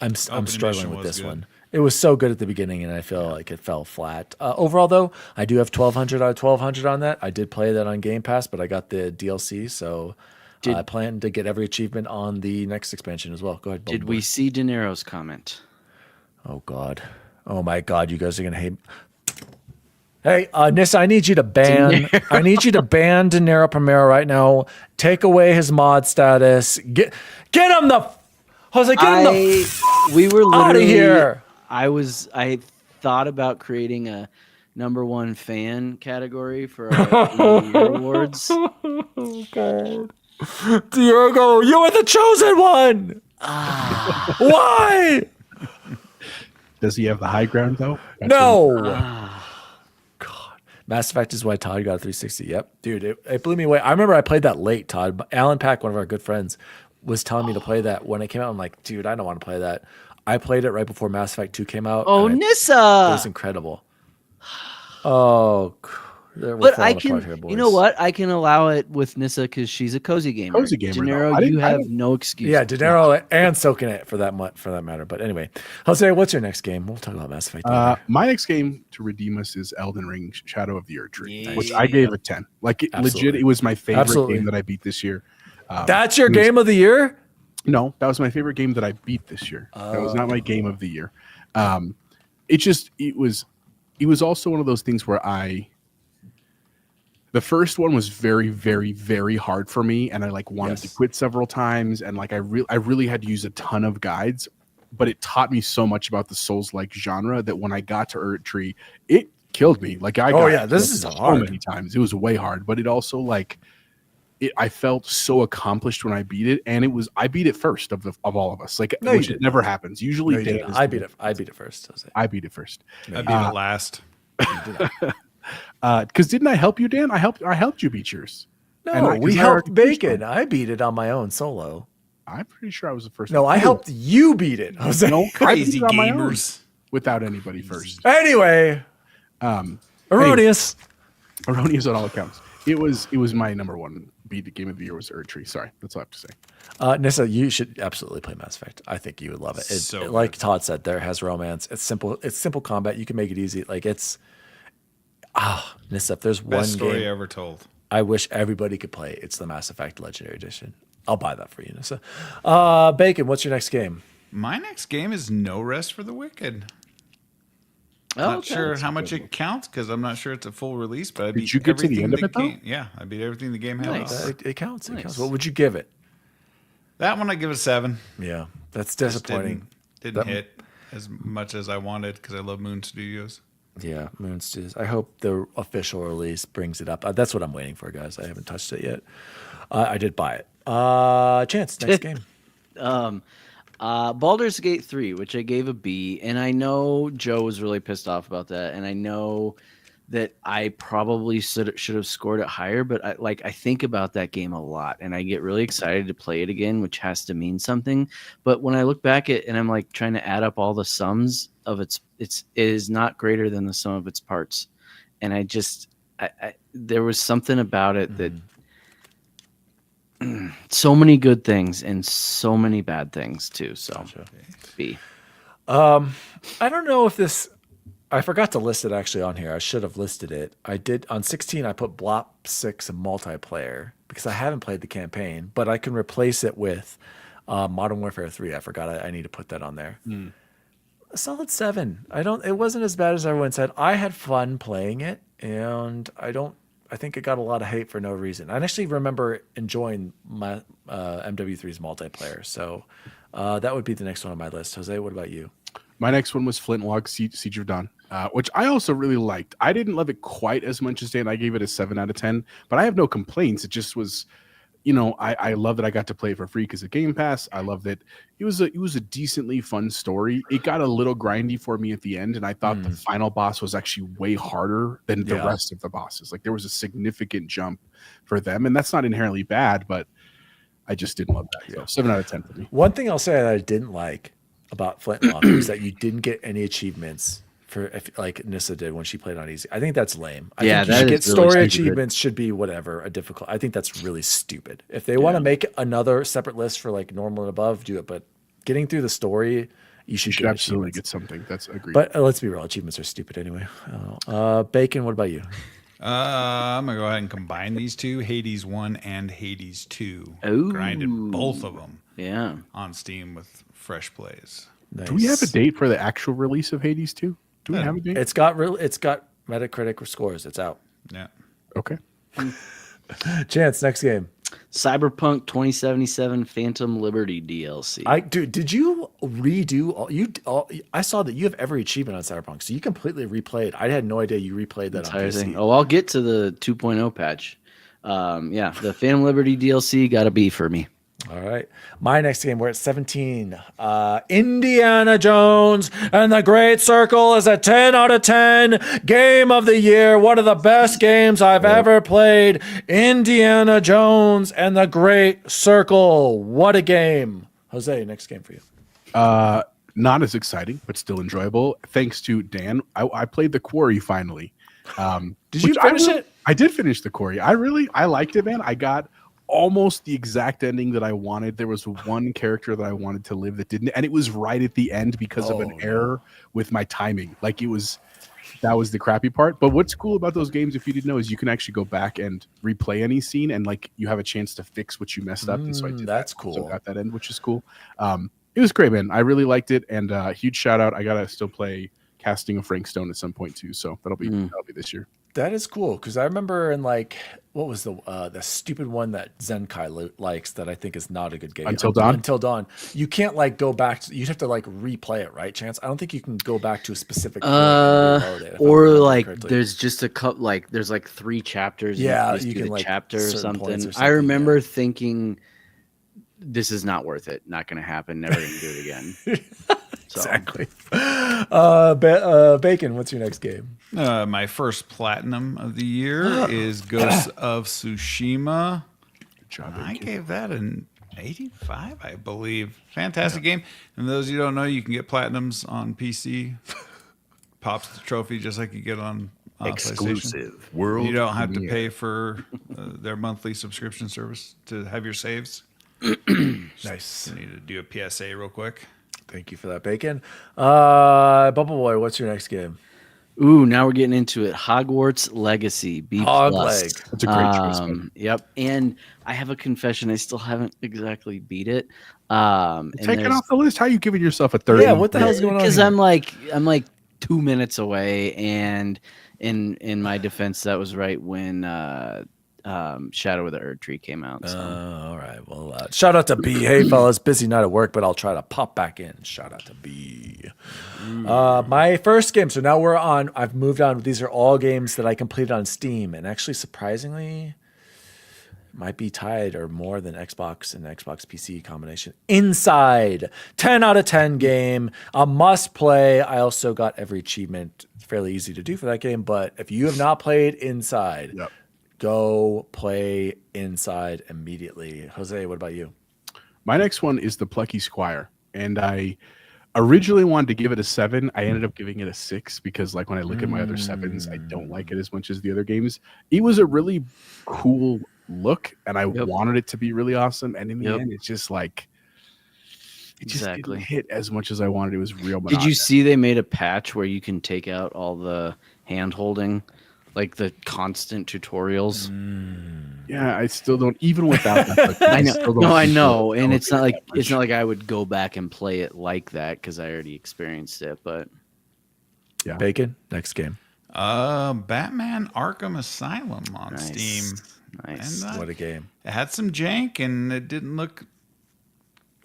Opening struggling mission with was this good. one. It was so good at the beginning, and I feel like it fell flat. Overall, though, I do have 1,200 out of 1,200 on that. I did play that on Game Pass, but I got the DLC, so I plan to get every achievement on the next expansion as well. Go ahead. Did Bumblebee. we see De Niro's comment? Oh God. Oh my God. You guys are gonna hate. Hey, Nissa, I need you to ban. I need you to ban De Niro Primero right now. Take away his mod status. Get him the. Jose, get him the. We were outta literally here. I thought about creating a number 1 fan category for our year awards. Diego, you are the chosen one. Why? Does he have the high ground though? That's No. God. Mass Effect is why Todd got a 360. Yep. Dude, it blew me away. I remember I played that late, Todd. Alan Pack, one of our good friends, was telling me to play that when it came out. I'm like, dude, I don't want to play that. I played it right before Mass Effect 2 came out. Oh, and it Nissa! was incredible. Oh, we're But I falling can, apart here, boys. you know what? I can allow it with Nissa because she's a cozy gamer. Cozy gamer, De though. Niro, I didn't- you I have didn't- no excuse. Yeah, De Niro and Soaking It for that matter. But anyway, Jose, what's your next game? We'll talk about Mass Effect. later. My next game to redeem us is Elden Ring: Shadow of the Erdtree, Yeah. which I gave a 10. Like Absolutely. legit, it was my favorite Absolutely. game that I beat this year. That's your it was- game of the year? No, that was my favorite game that I beat this year. That was not my game of the year. It was also one of those things where the first one was very, very, very hard for me, and I like wanted to quit several times, and like I really had to use a ton of guides, but it taught me so much about the Souls-like genre that when I got to Erdtree, it killed me. Like I got this is so hard. many times. It was way hard, but it also like I felt so accomplished when I beat it, and I beat it first of all of us. Like No, you which didn't. never happens. Usually No, you Dan didn't. is I the- beat it first, Jose. I beat it first. I beat it last. Because didn't I help you, Dan? I helped you beat yours. And No, I- we 'cause I helped already finished Bacon. one. I beat it on my own solo. I'm pretty sure I was the first. No, one. I helped you beat it, Jose. No, I beat Crazy it on my own gamers. without anybody first. Anyway, erroneous. Erroneous on all accounts. It was my number 1 beat game of the year was Erdtree. Sorry, that's all I have to say. Nissa, you should absolutely play Mass Effect. I think you would love it. So like good. Todd said, there has romance. It's simple. It's simple combat. You can make it easy. Like it's Nissa. If there's one Best story game ever told. I wish everybody could play, it's the Mass Effect Legendary Edition. I'll buy that for you, Nissa. Bacon, what's your next game? My next game is No Rest for the Wicked. Oh, Not okay. sure how much it counts because I'm not sure it's a full release. But I beat you get to the everything end of it, though? game- Yeah, I beat everything the game had. Nice. It counts. It Nice. counts. What would you give it? That one I give a 7. Yeah, that's Just disappointing. Didn't That- hit as much as I wanted because I love Moon Studios. Yeah, Moonsters. I hope the official release brings it up. That's what I'm waiting for, guys. I haven't touched it yet. I did buy it. Chance, next game. Baldur's Gate 3, which I gave a B, and I know Joe was really pissed off about that, and I know that I probably should have scored it higher, but I think about that game a lot, and I get really excited to play it again, which has to mean something. But when I look back at and I'm like trying to add up all the sums of it is not greater than the sum of its parts, and I there was something about it that. So many good things and so many bad things too. So B. I don't know if this. I forgot to list it actually on here. I should have listed it. I did on 16. I put Blop 6 and multiplayer because I haven't played the campaign, but I can replace it with Modern Warfare 3. I forgot I need to put that on there. A solid 7. It wasn't as bad as everyone said. I had fun playing it, and I think it got a lot of hate for no reason. I actually remember enjoying my MW3's multiplayer. So that would be the next one on my list. Jose, what about you? My next one was Flintlock Siege of Dawn, which I also really liked. I didn't love it quite as much as Dan. I gave it a 7 out of 10, but I have no complaints. It just was, I love that I got to play it for free because of Game Pass. I love that it was a decently fun story. It got a little grindy for me at the end, and I thought the final boss was actually way harder than the rest of the bosses. Like there was a significant jump for them, and that's not inherently bad, but I just didn't love that. So 7 out of 10 for me. One thing I'll say that I didn't like about Flintlock was that you didn't get any achievements for like Nissa did when she played on easy. I think that's lame. I think you should get story achievements should be whatever a difficult. I think that's really stupid. If they want to make another separate list for like normal and above, do it. But getting through the story, you should absolutely get something. That's agreed. But let's be real, achievements are stupid anyway. Bacon, what about you? I'm gonna go ahead and combine these two, Hades 1 and Hades 2. Ooh. Grinded both of them. Yeah. On Steam with fresh plays. Nice. Do we have a date for the actual release of Hades 2? Do we have a date? It's got Metacritic scores. It's out. Yeah. Okay. Chance, next game. Cyberpunk 2077 Phantom Liberty DLC. Did you redo I saw that you have every achievement on Cyberpunk, so you completely replayed. I had no idea you replayed that entire on PC. thing. Oh, I'll get to the 2.0 patch. The Phantom Liberty DLC got a B for me. All right. My next game, we're at 17. Indiana Jones and the Great Circle is a 10 out of 10 game of the year. One of the best games I've ever played. Indiana Jones and the Great Circle. What a game. Jose, next game for you. Not as exciting, but still enjoyable. Thanks to Dan. I played The Quarry finally. Did you finish it? I did finish The Quarry. I liked it, man. I got almost the exact ending that I wanted. There was one character that I wanted to live that didn't, and it was right at the end because of an error with my timing. Like that was the crappy part. But what's cool about those games, if you didn't know, is you can actually go back and replay any scene, and like you have a chance to fix what you messed up. And so I did that's that. cool. So I got that end, which is cool. It was great, man. I really liked it, and huge shout out. I gotta still play Casting of Frank Stone at some point too. So that'll be this year. That is cool because I remember in like what was the stupid one that Zenkai likes that I think is not a good game. Until Dawn. Until Dawn. You can't like go back. You'd have to like replay it, right? Chance. I don't think you can go back to a specific. Or like there's just a couple. Like there's like 3 chapters. Yeah, you can like chapter or something. I remember thinking, this is not worth it. Not going to happen. Never going to do it again. Exactly. Bacon, what's your next game? My first platinum of the year is Ghost of Tsushima. Good job, I gave that an 85, I believe. Fantastic game. And those of you who don't know, you can get platinums on PC. Pops the trophy just like you get on exclusive PlayStation. world. You don't have to premiere. pay for their monthly subscription service to have your saves. Nice. I need to do a PSA real quick. Thank you for that, Bacon. Bubble Boy, what's your next game? Ooh, now we're getting into it. Hogwarts Legacy. B+. Hogleg. That's a great choice, man. Yep. And I have a confession. I still haven't exactly beat it. Take it off the list. How are you giving yourself a 30? Yeah, what the hell's going on? Because I'm like 2 minutes away, and in my defense, that was right when Shadow of the Erd Tree came out. So. All right. Well, shout out to B. Hey, fellas, busy night at work, but I'll try to pop back in. Shout out to B. My first game. So now I've moved on. These are all games that I completed on Steam, and actually, surprisingly, might be tied or more than Xbox and Xbox PC combination. Inside, 10 out of 10 game, a must play. I also got every achievement. It's fairly easy to do for that game, but if you have not played Inside, go play Inside immediately. Jose, what about you? My next one is the Plucky Squire, and I originally wanted to give it a 7. I ended up giving it a 6 because, like, when I look at my other 7s, I don't like it as much as the other games. It was a really cool look, and I wanted it to be really awesome, and in the end, it's just like it just didn't hit as much as I wanted. It was real monotonous. Did you see they made a patch where you can take out all the hand holding, like the constant tutorials? Yeah, I still don't, even without that. I know. No, I know, and it's not like I would go back and play it like that because I already experienced it. But yeah, Bacon, next game. Batman Arkham Asylum on Steam. Nice. And, What a game. It had some jank and it didn't look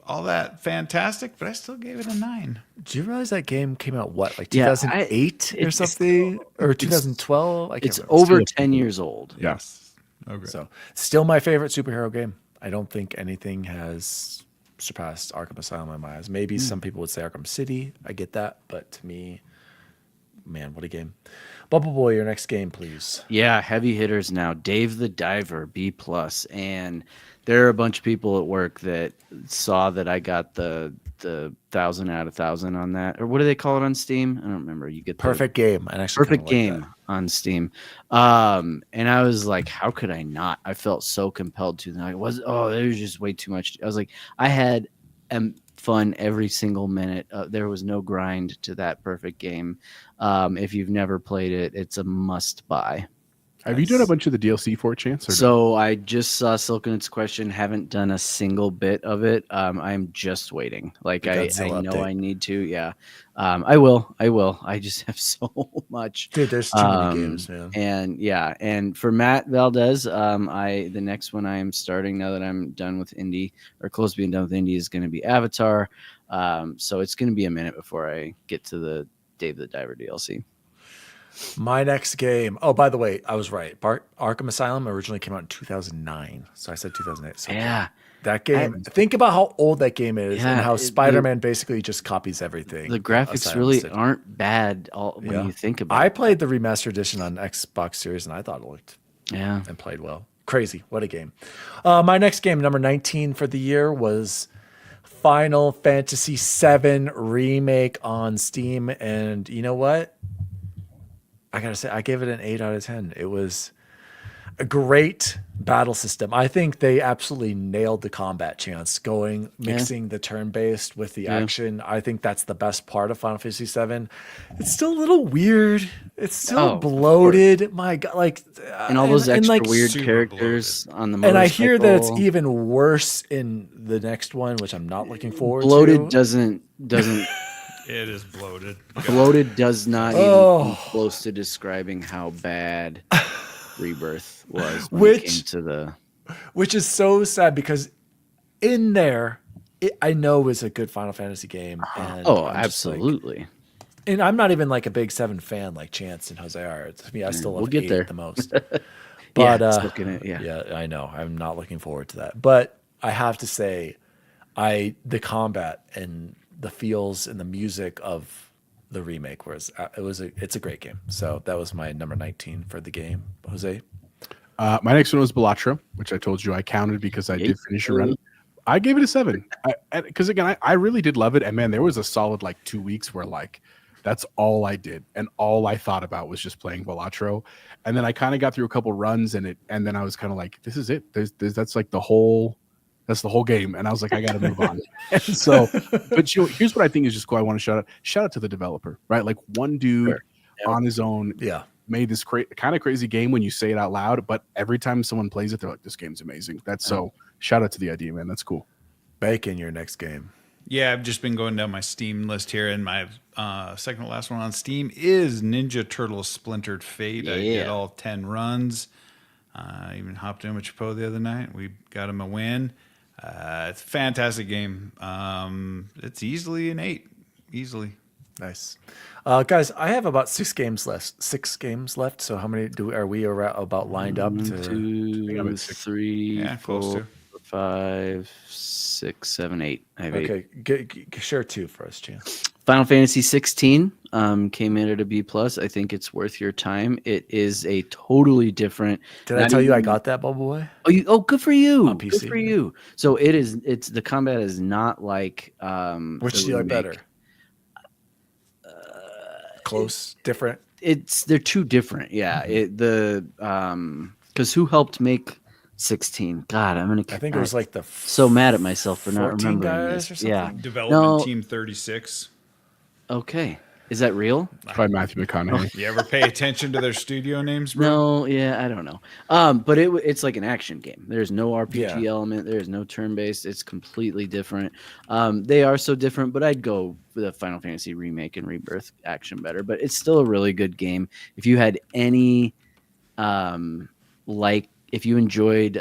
all that fantastic, but I still gave it a 9. Do you realize that game came out, what, like 2008 or something? Or 2012? It's over 10 years old. Yes. Okay. So, still my favorite superhero game. I don't think anything has surpassed Arkham Asylum in my eyes. Maybe some people would say Arkham City. I get that. But to me, man, what a game. Bubble Boy, your next game, please. Yeah, heavy hitters now. Dave the Diver, B+. And there are a bunch of people at work that saw that I got the 1,000 out of 1,000 on that. Or what do they call it on Steam? I don't remember. You get Perfect game. And actually perfect game on Steam. And I was like, how could I not? I felt so compelled to. And there was just way too much. I was like, I had fun every single minute. There was no grind to that perfect game. If you've never played it, it's a must buy. Have you done a bunch of the DLC for a chance? Or so I just saw Silk and its Question. Haven't done a single bit of it. I'm just waiting. Like I know I need to. Yeah. I will. I just have so much. Dude, there's too many games, man. And for Matt Valdez, the next one I am starting now that I'm done with indie or close to being done with indie is going to be Avatar. So it's going to be a minute before I get to the Dave the Diver DLC. My next game. Oh, by the way, I was right. Arkham Asylum originally came out in 2009. So I said 2008. So yeah. That game. Think about how old that game is and how Spider-Man basically just copies everything. The graphics really aren't bad when you think about it. I played the remastered edition on Xbox Series and I thought it looked and played well. Crazy. What a game. My next game, number 19 for the year, was Final Fantasy VII Remake on Steam. And you know what? I gotta say, I gave it an 8 out of 10. It was a great battle system. I think they absolutely nailed the combat chance, mixing the turn-based with the action. I think that's the best part of Final Fantasy VII. It's still a little weird. It's still bloated. My God, and all those extra weird characters on the motorcycle. And I hear that it's even worse in the next one, which I'm not looking forward to. Bloated doesn't. It is bloated. Bloated does not even come close to describing how bad Rebirth was when it came to the... Which is so sad because in there, I know it's a good Final Fantasy game. And absolutely. And I'm not even like a big 7 fan like Chance and Jose are. To me, I still love 8 the most. But I know. I'm not looking forward to that. But I have to say, the combat and the feels and the music of the remake it's a great game. So that was my number 19 for the game. Jose? My next one was Balatro, which I told you I counted because I did finish a run. I gave it a 7 because again, I really did love it. And man, there was a solid 2 weeks where that's all I did. And all I thought about was just playing Balatro. And then I kind of got through a couple runs and then I was kind of like, this is it. That's the whole game. And I was like, I got to move on. And so, but here's what I think is just cool. I want to shout out to the developer, right? Like one dude on his own made this kind of crazy game when you say it out loud, but every time someone plays it, they're like, this game's amazing. So shout out to the idea, man. That's cool. Bacon, your next game. Yeah, I've just been going down my Steam list here, and my second to last one on Steam is Ninja Turtles Splintered Fate. I did all 10 runs. Even hopped in with Chapeau the other night. We got him a win. It's a fantastic game. It's easily an 8. Easily. Nice. Guys, I have about 6 games left. 6 games left. So how many are we about lined up to? 2, 3, Yeah, close 4, to. 5, 6, 7, 8. I have 8. Okay, share 2 for us, Chance. Final Fantasy 16 came in at a B+. I think it's worth your time. It is a totally different. Did I tell you I got that, Bubble Boy? Oh, good for you. On PC. Good for you. So it's the combat is not like Which do you like better? Close, different. They're two different. Yeah. Because who helped make 16? God, I think it was like the so mad at myself for not 14 remembering guys this. or something? Yeah. Development Team 36. Okay. Is that real? By Matthew McConaughey. You ever pay attention to their studio names, bro? No, yeah, I don't know. But it's like an action game. There's no RPG element. There's no turn-based. It's completely different. They are so different, but I'd go with a Final Fantasy Remake and Rebirth action better. But it's still a really good game. If you had any, if you enjoyed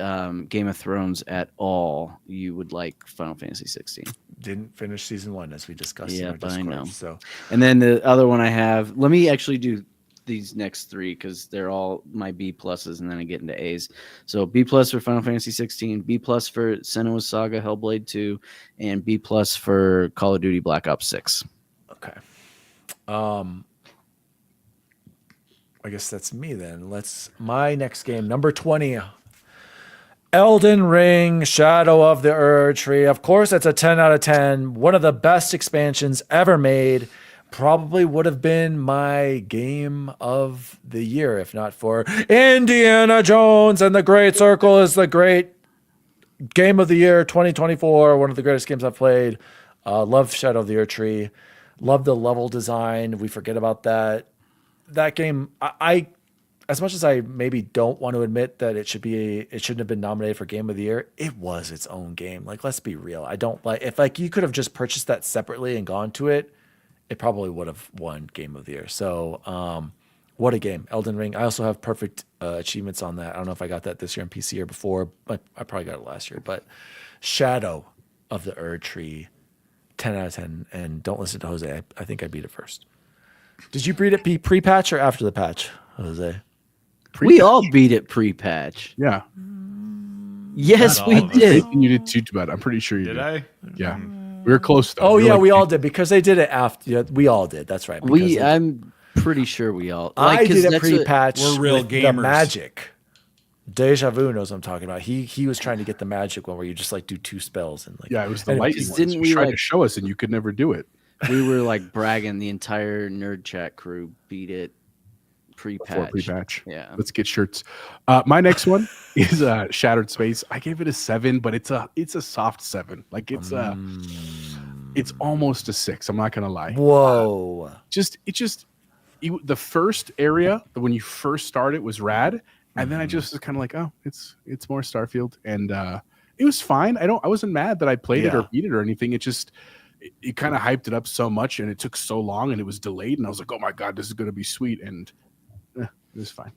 Game of Thrones at all, you would like Final Fantasy 16. Didn't finish season 1 as we discussed. Yeah, in our but I Discord, know. So, and then the other one I have, let me actually do these next 3 because they're all my B pluses, and then I get into A's. So B plus for Final Fantasy 16, B plus for Senua's Saga Hellblade 2, and B plus for Call of Duty Black Ops 6. okay. I guess that's me then. My next game, number 20. Elden Ring, Shadow of the Erdtree. Of course, it's a 10 out of 10. One of the best expansions ever made. Probably would have been my game of the year, if not for Indiana Jones and the Great Circle is the great game of the year 2024. One of the greatest games I've played. Love Shadow of the Erdtree. Love the level design. We forget about that. That game, I as much as I maybe don't want to admit that it shouldn't have been nominated for Game of the Year, it was its own game. Like, let's be real. I don't like, if like you could have just purchased that separately and gone to it, it probably would have won Game of the Year. So, what a game, Elden Ring. I also have perfect achievements on that. I don't know if I got that this year on PC or before, but I probably got it last year. But Shadow of the Erdtree, 10 out of 10. And don't listen to Jose. I think I beat it first. Did you beat it pre-patch or after the patch, Jose? We all beat it pre-patch. Yeah. Yes, Not we all of us. did. You did too bad. I'm pretty sure you did. Did I? Yeah. We were close though. Oh We were yeah, like- we all did because they did it after. Yeah, we all did. That's right. I'm pretty sure we all. I 'cause did it that's what- pre-patch. We're real with the gamers. magic. Deja Vu knows what I'm talking about. He was trying to get the magic one where you just like do 2 spells and like. Yeah, it was the Anyway, lightning ones. didn't You we, tried to like- show us and you could never do it. We were like bragging. The entire Nerd Chat crew beat it Before pre-patch. pre-patch. Yeah. Let's get shirts. My next one is Shattered Space. I gave it a 7, but it's a soft 7. Like it's almost a 6. I'm not gonna lie. Whoa. The first area when you first start it was rad, and then I just was kind of like, oh, it's more Starfield, and it was fine. I wasn't mad that I played it or beat it or anything. It kind of hyped it up so much, and it took so long, and it was delayed, and I was like, oh my god, this is gonna be sweet, and it was fine.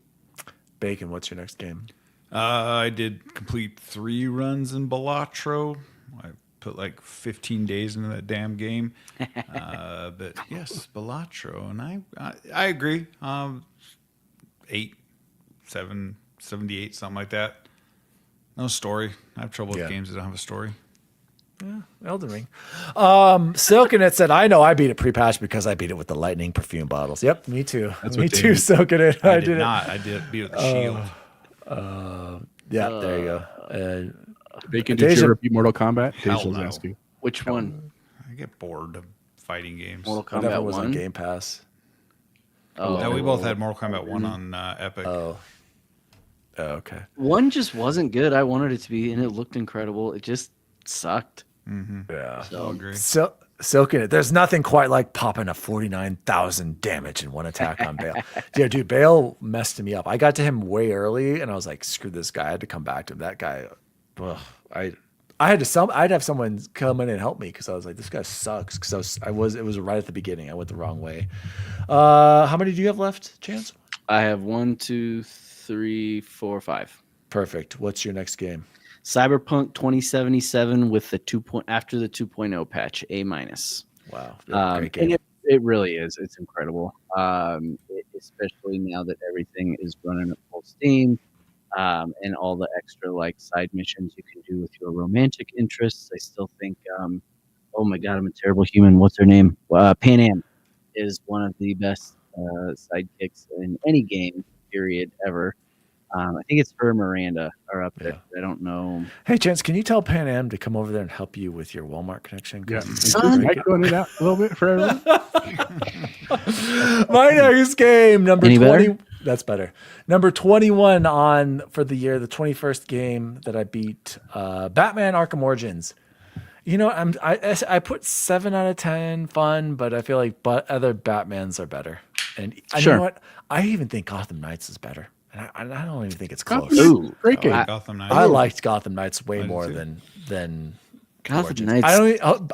Bacon, what's your next game? I did complete 3 runs in Balatro. I put like 15 days into that damn game. But yes, Balatro. And I agree. 8, 7, 78, something like that. No story. I have trouble with games that don't have a story. Yeah, Elden Ring. Silkenet said, I know I beat it pre-patch because I beat it with the lightning perfume bottles. Yep, me too. That's me what too, David- Silkenet. I did not. I did beat it with the shield. Yeah, there you go. Bacon, did Deja- you ever beat Mortal Kombat? Hell Deja's no. asking. Which one? I get bored of fighting games. Mortal Whatever Kombat was 1. on Game Pass. Oh, No, we both had Mortal Kombat 1 on Epic. Oh, okay. 1 just wasn't good. I wanted it to be, and it looked incredible. It just sucked. Yeah. I'll agree. Silkenet, there's nothing quite like popping a 49,000 damage in one attack on Bale. Yeah, dude, Bale messed me up. I got to him way early, and I was like, screw this guy. I had to come back to him. That guy, ugh, I'd have someone come in and help me because I was like, this guy sucks. Because it was right at the beginning. I went the wrong way. How many do you have left, Chance? I have 1, 2, 3, 4, 5. Perfect. What's your next game? Cyberpunk 2077 with the after the 2.0 patch, A-. Wow. Great game. And it really is. It's incredible. Especially now that everything is running at full steam. And all the extra like side missions you can do with your romantic interests. I still think, oh my God, I'm a terrible human. What's her name? Pan Am is one of the best sidekicks in any game, period, ever. I think it's her and Miranda are up there. I don't know. Hey, Chance, can you tell Pan Am to come over there and help you with your Walmart connection? Yeah. Son. Might going it out a little bit for everyone. My next game, number Any 20. better? That's better. Number 21 on for the year, the 21st game that I beat, Batman Arkham Origins. You know, I put 7 out of 10 fun, but I feel like other Batmans are better. And you know what? I even think Gotham Knights is better. And I don't even think it's close. Ooh, Great game. Gotham Knights. I liked Gotham Knights way I did more too. than Gotham Origins. Knights.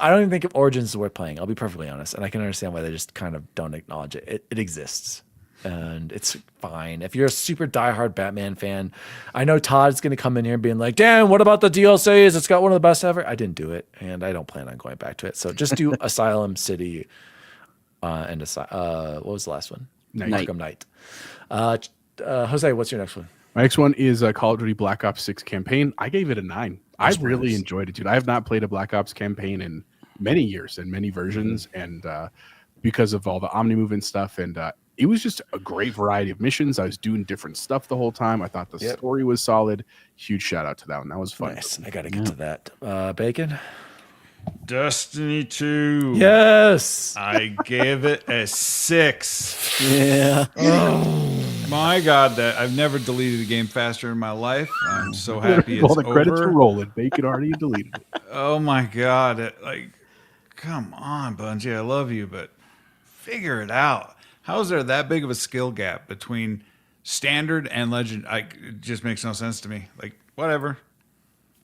I don't even think Origins is worth playing. I'll be perfectly honest, and I can understand why they just kind of don't acknowledge it. It exists, and it's fine. If you're a super diehard Batman fan, I know Todd's going to come in here being like, "Dan, what about the DLCs? It's got one of the best ever." I didn't do it, and I don't plan on going back to it. So just do Asylum City, and what was the last one? Arkham Knight. Jose, what's your next one? My next one is Call of Duty Black Ops 6 campaign. I gave it a 9. I really enjoyed it, dude. I have not played a Black Ops campaign in many years and many versions, and because of all the Omnimove and stuff, and it was just a great variety of missions. I was doing different stuff the whole time. I thought the story was solid. Huge shout out to that one. That was fun. Nice. I got to get to that. Bacon? Destiny 2. Yes. I gave it a 6. Yeah. My God, that I've never deleted a game faster in my life. I'm so happy it's All the credits over. were rolling. Bacon already deleted it. Oh my God. Come on, Bungie. I love you, but figure it out. How is there that big of a skill gap between standard and legend? It just makes no sense to me. Like, whatever.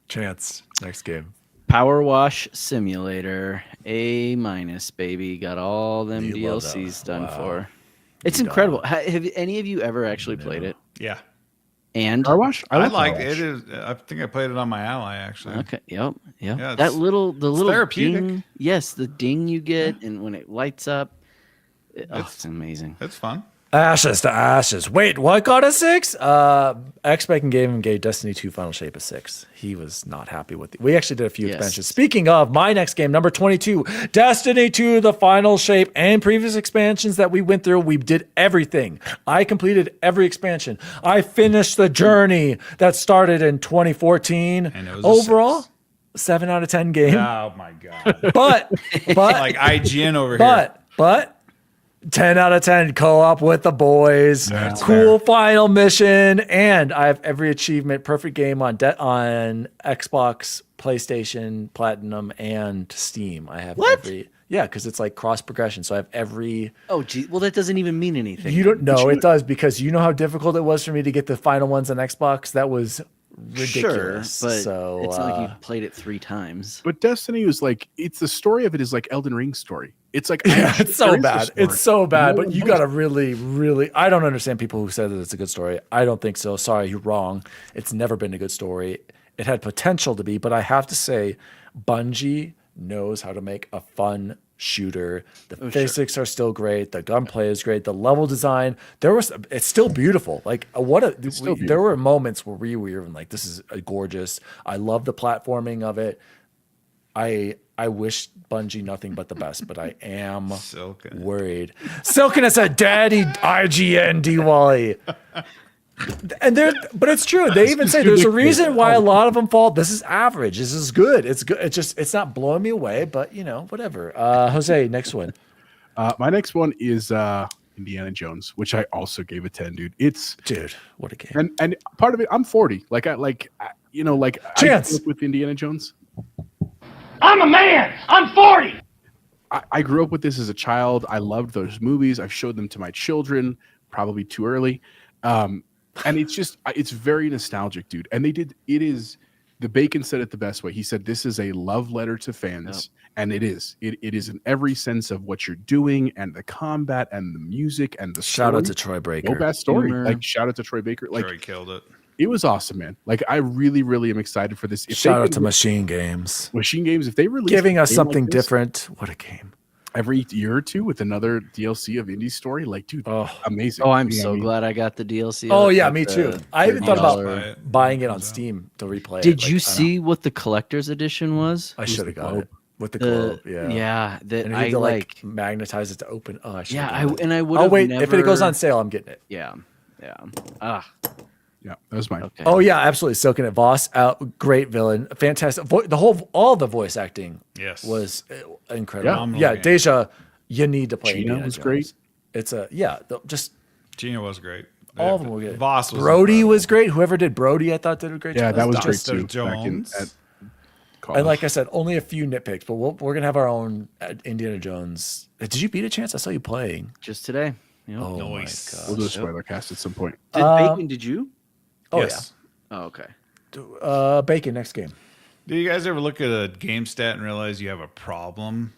Chance, next game. Power Wash Simulator, A-, baby. Got all them You love DLCs that. done Wow. for. It's incredible. Have any of you ever actually played it? Yeah. And Car Wash? I love like Car it. Wash. Is. I think I played it on my Ally, actually. okay, yep. Yeah, that it's little therapeutic. ding, yes, the ding you get, and when it lights up, it's amazing. It's fun. Ashes to ashes. Wait, what got a 6? X-Bacon gave Destiny 2 Final Shape a 6. He was not happy with it. We actually did a few Yes. expansions. Speaking of, my next game, number 22, Destiny 2, the Final Shape, and previous expansions that we went through, we did everything. I completed every expansion. I finished the journey that started in 2014. And it was a Overall, 6. 7 out of 10 game. Oh my God. But Like IGN over here. But 10 out of 10 co-op with the boys. That's Cool final mission, and I have every achievement. Perfect game on Xbox, PlayStation, Platinum, and Steam. I have every because it's like cross progression. So I have every. Oh, gee, well, that doesn't even mean anything. You don't know it does, because you know how difficult it was for me to get the final ones on Xbox. That was ridiculous. Sure, but so it's not like you played it 3 times. But Destiny was like, it's the story of it is like Elden Ring's story. It's like, yeah, it's so there is a bad. story. It's so bad. No But one you knows got to it. really. I don't understand people who say that it's a good story. I don't think so. Sorry, you're wrong. It's never been a good story. It had potential to be, but I have to say, Bungie knows how to make a fun shooter. The physics are still great. The gunplay is great. The level design, it's still beautiful. Like there were moments where we were even like, this is gorgeous. I love the platforming of it. I wish Bungie nothing but the best, but I am worried. Silken is a daddy IGN D-Wally. But it's true. They even say there's a reason why a lot of them fall. This is average. This is good. It's good. It's not blowing me away, but whatever. Jose, next one. My next one is Indiana Jones, which I also gave a 10, dude. Dude, what a game. And part of it, I'm 40. I grew Chance. up with Indiana Jones. I'm a man. I'm 40. I grew up with this as a child. I loved those movies. I've showed them to my children, probably too early. And it's very nostalgic, dude. And the Bacon said it the best way. He said, this is a love letter to fans. Yep. And it is. It is in every sense of what you're doing, and the combat and the music and the shout story. out to Troy Baker. No bad story. Shout out to Troy Baker. Troy killed it. It was awesome, man. Like I really, really am excited for this. If Shout they out can to Machine Games. Machine Games, if they release Giving a us game something like this different. What a game. every year or two with another DLC of Indie Story, like, dude, amazing. Oh, I'm You know what so I mean? glad I got the DLC. Oh, yeah, like me the too. I even thought $30. about buying it on Steam to replay it. Did Like, you I don't- see what the collector's edition was? I should have got globe. it. With the globe, yeah. Yeah, that And you I had to like. magnetize it to open. Oh, I should Yeah, have I would. I'll wait. Never... If it goes on sale, I'm getting it. Yeah, yeah. Ah, Yeah, that was mine. okay. Oh yeah, absolutely. Soaking it. Voss out, great villain, fantastic. All the voice acting was incredible. Yeah. Yeah, Deja, you need to play. Gina Indiana was Jones. great. It's just Gina was great. all of them were good. Voss was Brody incredible. was great. Whoever did Brody, I thought did a great Yeah, job. that was Just- great too. Jones. Back in, at college. And like I said, only a few nitpicks, but we're gonna have our own Indiana Jones. Did you beat a chance? I saw you playing. Just today. Yep. Oh Nice. my we'll god. do a spoiler cast at some point. Did you? Oh Yes. Oh, okay. yeah. Bacon next game. Do you guys ever look at a game stat and realize you have a problem?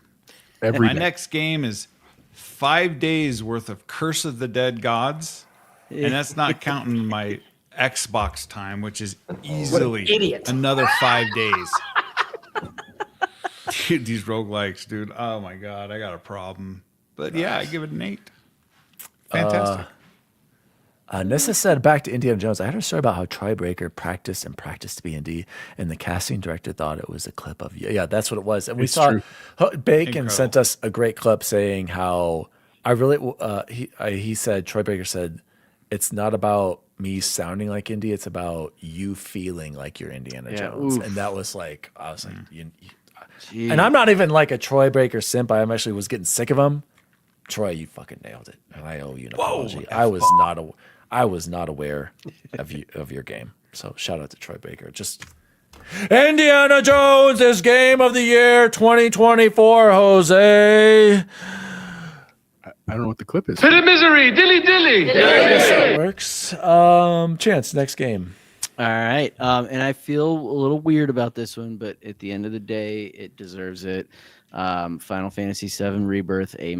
Every My day. next game is 5 days worth of Curse of the Dead Gods, and that's not counting my Xbox time, which is easily another 5 days. Dude, these roguelikes, dude. Oh my god, I got a problem. But yeah, I give it an 8. Fantastic. Nissa said, back to Indiana Jones. I heard a story about how Troy Breaker practiced D&D, and the casting director thought it was a clip of you. Yeah, that's what it was. And we It's saw true. Bacon Incredible. sent us a great clip saying how I really. He said Troy Breaker said it's not about me sounding like Indy. It's about you feeling like you're Indiana Yeah, Jones, oof. and that was like I was like, Jeez. and I'm not even like a Troy Breaker simp. I actually was getting sick of him. Troy, you fucking nailed it, and I owe you an apology. I was not aware of your game. So shout out to Troy Baker. Just Indiana Jones is game of the year 2024, Jose. I don't know what the clip is. Pit of misery, dilly dilly. That works. Chance, next game. All right. And I feel a little weird about this one, but at the end of the day, it deserves it. Final Fantasy VII Rebirth A-.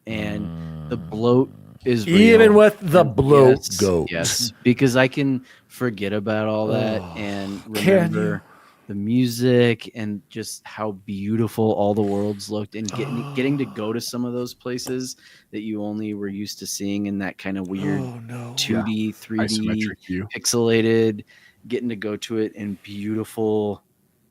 And the bloat is real. Even with the bloat Yes, goat. Yes, because I can forget about all that and Can remember the music and just how beautiful all the worlds looked, and getting to go to some of those places that you only were used to seeing in that kind of weird 2D, 3D, Isometric view. pixelated, getting to go to it in beautiful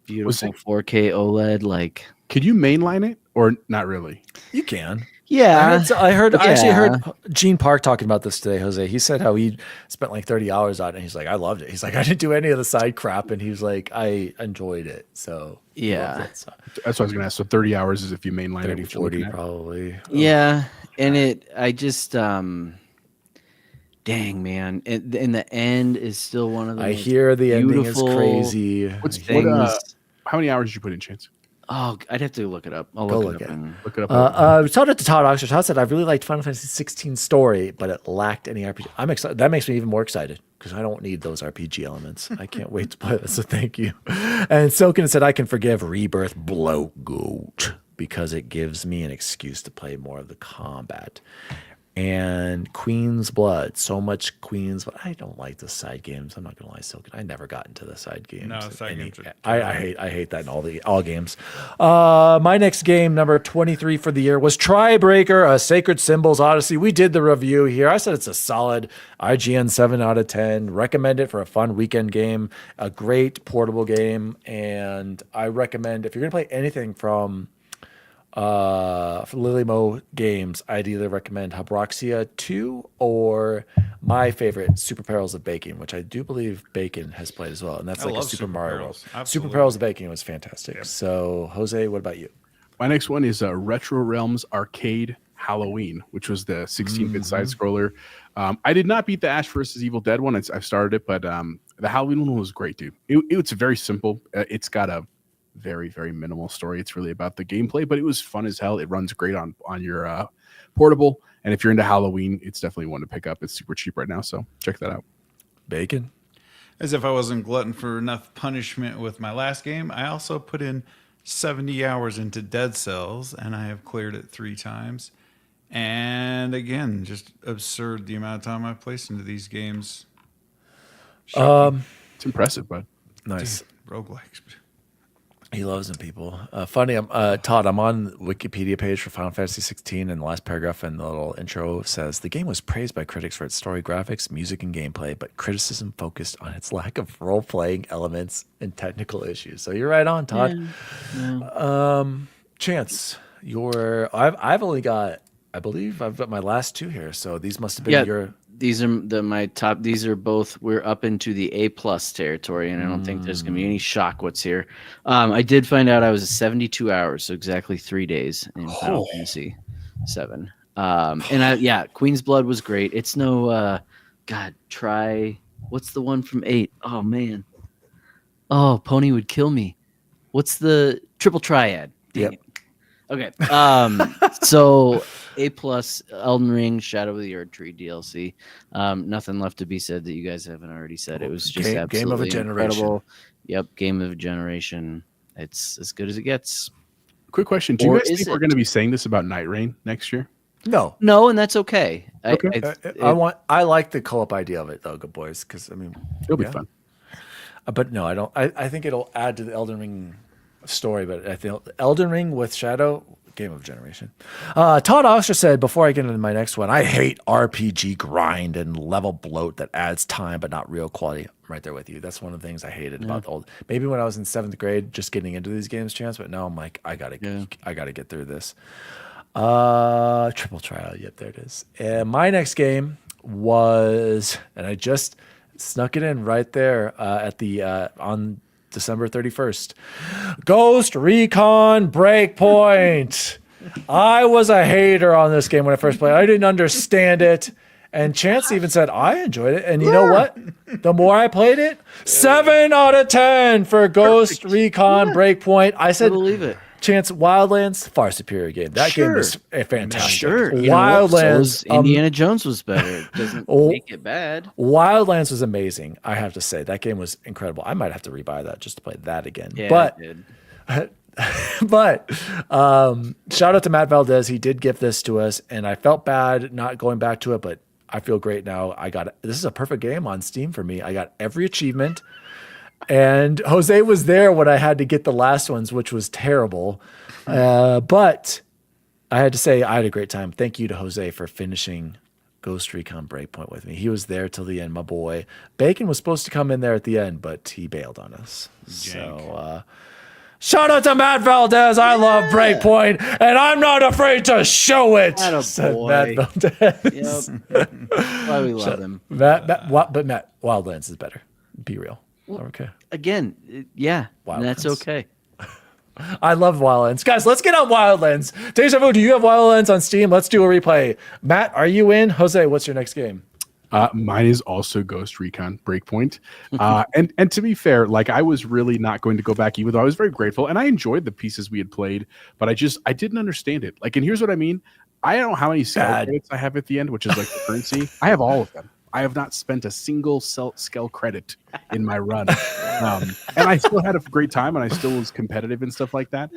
it- 4K OLED. Like, Could you mainline it or not really? You can. yeah, I actually Yeah. heard Gene Park talking about this today, Jose. He said how he spent like 30 hours on it. And he's like, I loved it. He's like, I didn't do any of the side crap. And he was like, I enjoyed it. So he Yeah. loved it. So, That's what I was going to ask. So 30 hours is if you mainline 30, it. What you're 40 looking at. probably. Yeah, and I just dang man, and the end is still one of the I most hear the ending is beautiful crazy. things. How many hours did you put in, Chance? Oh, I'd have to look it up. I'll Go look look it up. at it. And, Look it up. Shout out to Todd Oxford. Todd said, I really liked Final Fantasy 16 story, but it lacked any RPG. I'm excited. That makes me even more excited because I don't need those RPG elements. I can't wait to play this. So thank you. And Silken said, I can forgive Rebirth Blow Goat because it gives me an excuse to play more of the combat. And Queen's Blood, so much Queen's Blood. I don't like the side games. I'm not gonna lie, Silken. I never got into the side games. No, side games are I hate that in all games. My next game, number 23 for the year, was Tribreaker, a Sacred Symbols Odyssey. We did the review here. I said it's a solid IGN 7 out of 10. Recommend it for a fun weekend game, a great portable game, and I recommend if you're gonna play anything from for Lily Mo games, I'd either recommend Habroxia 2 or my favorite, Super Perils of Baking, which I do believe Bacon has played as well. And that's I like a love Super Super Mario Perils. World. Super Absolutely. Perils of Baking was fantastic. So, Jose, what about you? My next one is Retro Realms Arcade Halloween, which was the 16-bit side scroller. I did not beat the Ash vs. Evil Dead one. I've started it, but the Halloween one was great, dude. It's very simple. It's got a very, very minimal story. It's really about the gameplay, but it was fun as hell. It runs great on your portable. And if you're into Halloween, it's definitely one to pick up. It's super cheap right now, so check that out. Bacon? As if I wasn't glutton for enough punishment with my last game, I also put in 70 hours into Dead Cells, and I have cleared it 3 times. And again, just absurd the amount of time I've placed into these games. It's impressive, bud. Nice. Roguelikes. He loves them, people. Funny, Todd, I'm on the Wikipedia page for Final Fantasy 16, and the last paragraph in the little intro says, the game was praised by critics for its story, graphics, music, and gameplay, but criticism focused on its lack of role-playing elements and technical issues. So you're right on, Todd. Yeah. Chance, I've only got, I believe I've got my last two here, so these must have been your... These are my top. These are both. We're up into the A+ territory, and I don't think there's gonna be any shock what's here. I did find out I was 72 hours, so exactly 3 days in Final Fantasy 7. Queen's Blood was great. It's no, try. What's the one from 8? Oh man. Oh, Pony would kill me. What's the Triple Triad? Dang it. Okay. So A+, Elden Ring, Shadow of the Erdtree DLC. Nothing left to be said that you guys haven't already said. It was just absolutely game of a generation. Incredible. Yep, game of a generation. It's as good as it gets. Quick question: do you guys think we're going to be saying this about Night Rain next year? No, and that's okay. I like the co-op idea of it, though, good boys, because I mean, it'll be fun. But no, I don't. I think it'll add to the Elden Ring story, but I think Elden Ring with Shadow, game of generation. Todd Oster said, before I get into my next one, I hate RPG grind and level bloat that adds time but not real quality. I'm right there with you. That's one of the things I hated about the old. Maybe when I was in 7th grade, just getting into these games, Chance. But now I'm like, I gotta get through this. Triple Trial. Yep, there it is. And my next game was, and I just snuck it in right there at the on December 31st. Ghost Recon Breakpoint. I was a hater on this game when I first played. I didn't understand it. And Chance even said, I enjoyed it. And you know what? The more I played it, 7 out of 10 for Ghost Recon Breakpoint. I said, believe it. Chance, Wildlands, far superior game. That game was fantastic. Sure. Wildlands. Indiana Jones was better. It doesn't make it bad. Wildlands was amazing, I have to say. That game was incredible. I might have to rebuy that just to play that again. Yeah, but shout out to Matt Valdez. He did gift this to us, and I felt bad not going back to it, but I feel great now. This is a perfect game on Steam for me. I got every achievement. And Jose was there when I had to get the last ones, which was terrible. But I had to say I had a great time. Thank you to Jose for finishing Ghost Recon Breakpoint with me. He was there till the end, my boy. Bacon was supposed to come in there at the end, but he bailed on us. So shout out to Matt Valdez. I love Breakpoint, and I'm not afraid to show it. Said Matt Valdez. Yep. Why we love him. Matt, Wildlands is better. Be real. Okay. Again, Wildlands. That's okay. I love Wildlands. Guys, let's get on Wildlands. Deja Vu, do you have Wildlands on Steam? Let's do a replay. Matt, are you in? Jose, what's your next game? Mine is also Ghost Recon Breakpoint. And to be fair, like I was really not going to go back, even though I was very grateful and I enjoyed the pieces we had played, but I didn't understand it. Like, and here's what I mean. I don't know how many scale credits I have at the end, which is like the currency. I have all of them. I have not spent a single scale credit in my run. And I still had a great time and I still was competitive and stuff like that.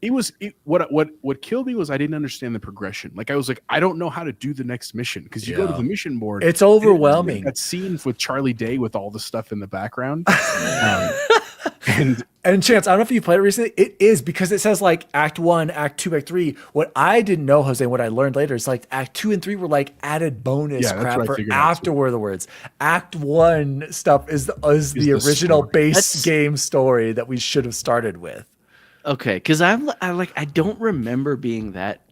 What killed me was I didn't understand the progression. Like I was like, I don't know how to do the next mission because you go to the mission board. It's overwhelming. That scene with Charlie Day with all the stuff in the background. And Chance, I don't know if you played it recently. It is because it says like Act 1, Act 2, Act 3. What I didn't know, Jose, and what I learned later is like Act 2 and 3 were like added bonus crap for afterwards. Act 1 stuff is the original base game story that we should have started with. Okay, because I don't remember being that.